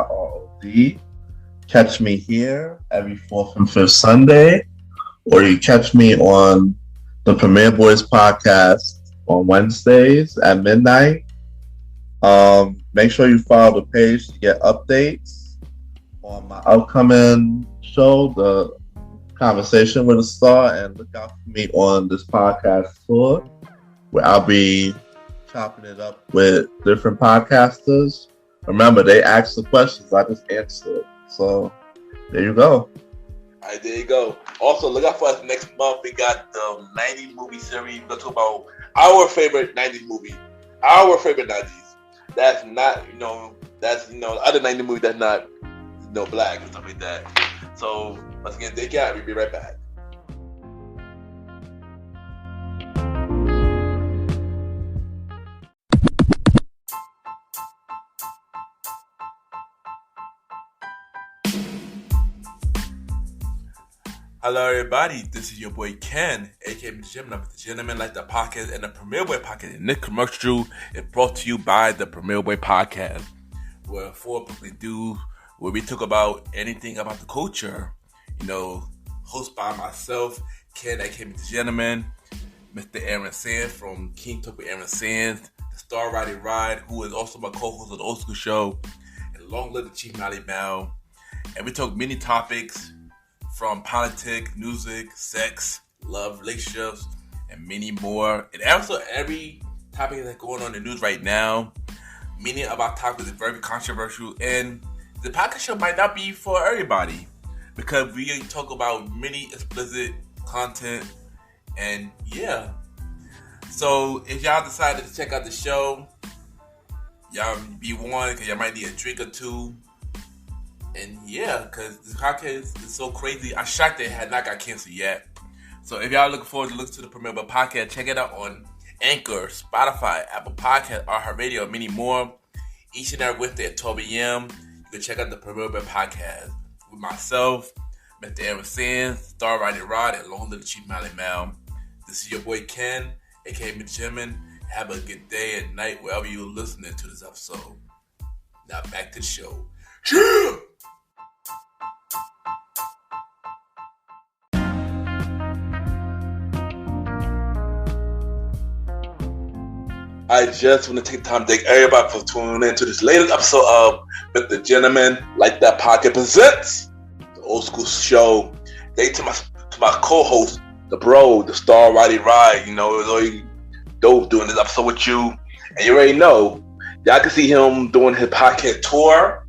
Catch me here every 4th and 5th Sunday, or you catch me on the Premier Boys podcast on Wednesdays at midnight. Make sure you follow the page to get updates on my upcoming show, The Conversation with a Star, and look out for me on this podcast tour where I'll be chopping it up with different podcasters. Remember, they asked the questions, I just answered. So there you go. All right, there you go. Also, look out for us next month. We got the 90s movie series. We're going to talk about our favorite 90s movie. Our favorite 90s. That's not, other 90s movie that's not, black and stuff like that. So, once again, take care. We'll be right back. Hello, everybody. This is your boy Ken, aka MrGentleman, the Gentleman Like the Podcast and the Premier Boy Podcast. And this commercial is brought to you by the Premier Boy Podcast, where 4 Brooklyn dudes where we talk about anything about the culture. Hosted by myself, Ken, aka MrGentleman, Mr. Aaron Sands from King Talk with Aaron Sands, the star Roddy Rod, who is also my co-host of the Old School Show, and long live the Chief Mally Mel. And we talk many topics from politics, music, sex, love, relationships, and many more. And also every topic that's going on in the news right now. Many of our topics are very controversial, and the podcast show might not be for everybody because we talk about many explicit content. And yeah, so if y'all decided to check out the show, y'all be warned because y'all might need a drink or two. And yeah, because this podcast is so crazy. I'm shocked that it had not got canceled yet. So if y'all looking forward to listen to the premiere of the podcast, check it out on Anchor, Spotify, Apple Podcasts, iHeartRadio, and many more. Each and every Wednesday at 12 a.m. You can check out the premiere of the podcast with myself, Mr. Aaron Sands, star Roddy Rod, and long live the Chief Mally Mel. This is your boy Ken, aka MrGentleman. Have a good day and night wherever you're listening to this episode. Now back to the show. Yeah! I just want to take time to thank everybody for tuning in to this latest episode of MrGentleman Like That Podcast presents the Old School Show. Thank you to my co-host, the bro, the star Roddy Rod. It was really dope doing this episode with you. And you already know, y'all can see him doing his podcast tour.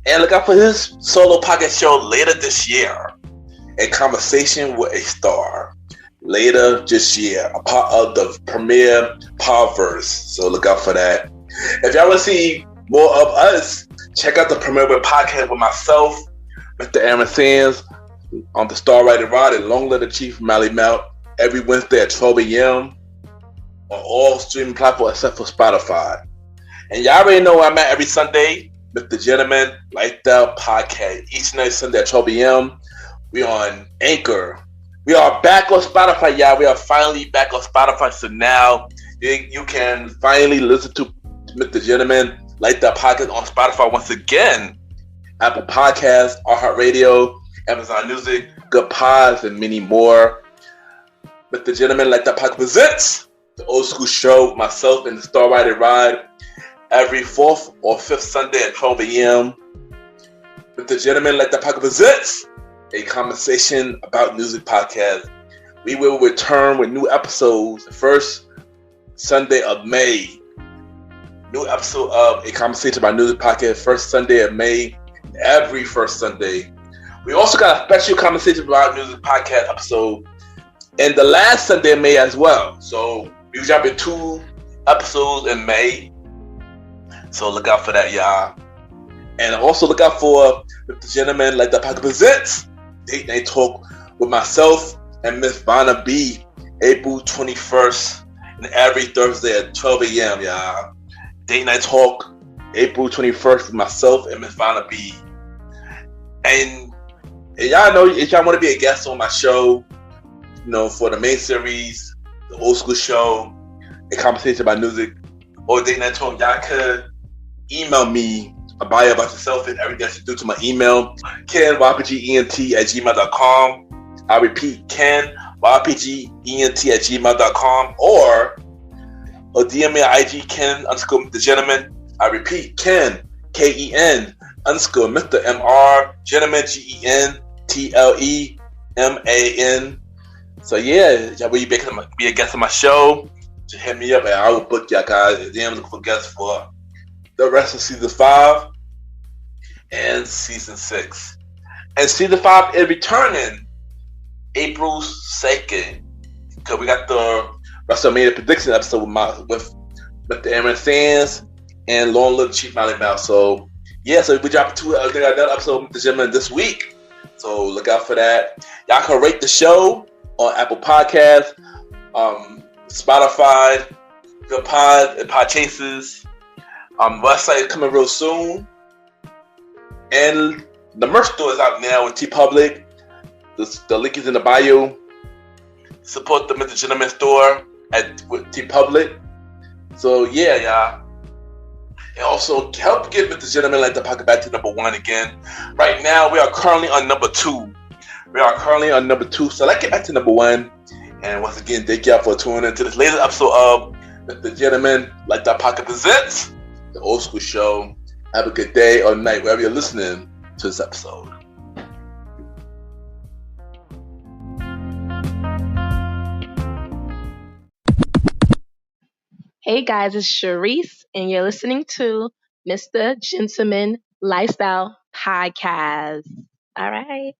And look out for his solo podcast show later this year. A Conversation with a Star. Later this year, a part of the premiere Podverse. So look out for that. If y'all want to see more of us, check out the premiere podcast with myself, Mr. Aaron Sands, on the star Roddy Rod and long live the Chief Mally Mel every Wednesday at 12 a.m. on all streaming platforms except for Spotify. And y'all already know where I'm at every Sunday, MrGentleman Like That Podcast. Each night Sunday at 12 a.m. We on Anchor. We are back on Spotify, y'all. We are finally back on Spotify. So now you can finally listen to MrGentleman Like That Podcast on Spotify once again. Apple Podcasts, iHeartRadio, Amazon Music, Good Pods, and many more. MrGentleman Like That Podcast presents the Old School Show, myself and the star Roddy Rod, every 4th or 5th Sunday at 12 a.m. MrGentleman Like That Podcast presents a Conversation About Music podcast. We will return with new episodes the first Sunday of May. New episode of A Conversation About Music podcast, first Sunday of May, every first Sunday. We also got a special Conversation About Music podcast episode in the last Sunday of May as well. So we're dropping 2 episodes in May. So look out for that, y'all. And also look out for MrGentleman Like That Podcast presents Date Night Talk with myself and Miss Vanna B, April 21st, and every Thursday at 12 a.m., y'all. Date Night Talk, April 21st with myself and Miss Vanna B. And y'all know, if y'all want to be a guest on my show, for the main series, the Old School Show, A Conversation About Music, or Date Night Talk, y'all could email me a bio about yourself and everything that you do to my email, kenYPGENT@gmail.com. I repeat, kenYPGENT@gmail.com, or DM me at IG, Ken_MrGentleman. I repeat, Ken, KEN_Mr. MR, Gentleman, GENTLEMAN. So yeah, y'all will be a guest on my show, just hit me up and I will book y'all guys. And then I'm looking for guests for the rest of season 5 and season 6. And season 5 is returning April 2nd. Because we got the WrestleMania prediction episode with Mr. Aaron Sands and long live Chief Mally Mel. So yeah, so we dropped another episode with MrGentleman this week. So look out for that. Y'all can rate the show on Apple Podcasts, Spotify, Good Pod, and Podchasers. Website is coming real soon. And the merch store is out now with TeePublic. The link is in the bio. Support the MrGentleman store with TeePublic. So yeah, y'all. And also help get Mr. Gentleman Like the Pocket back to number one again. Right now, we are currently on number two. So let's get back to number one. And once again, thank y'all for tuning in to this latest episode of Mr. Gentleman Like the Pocket presents the Old School Show. Have a good day or night wherever you're listening to this episode. Hey guys, it's Sharice, and you're listening to Mr. Gentleman Lifestyle Podcast. All right.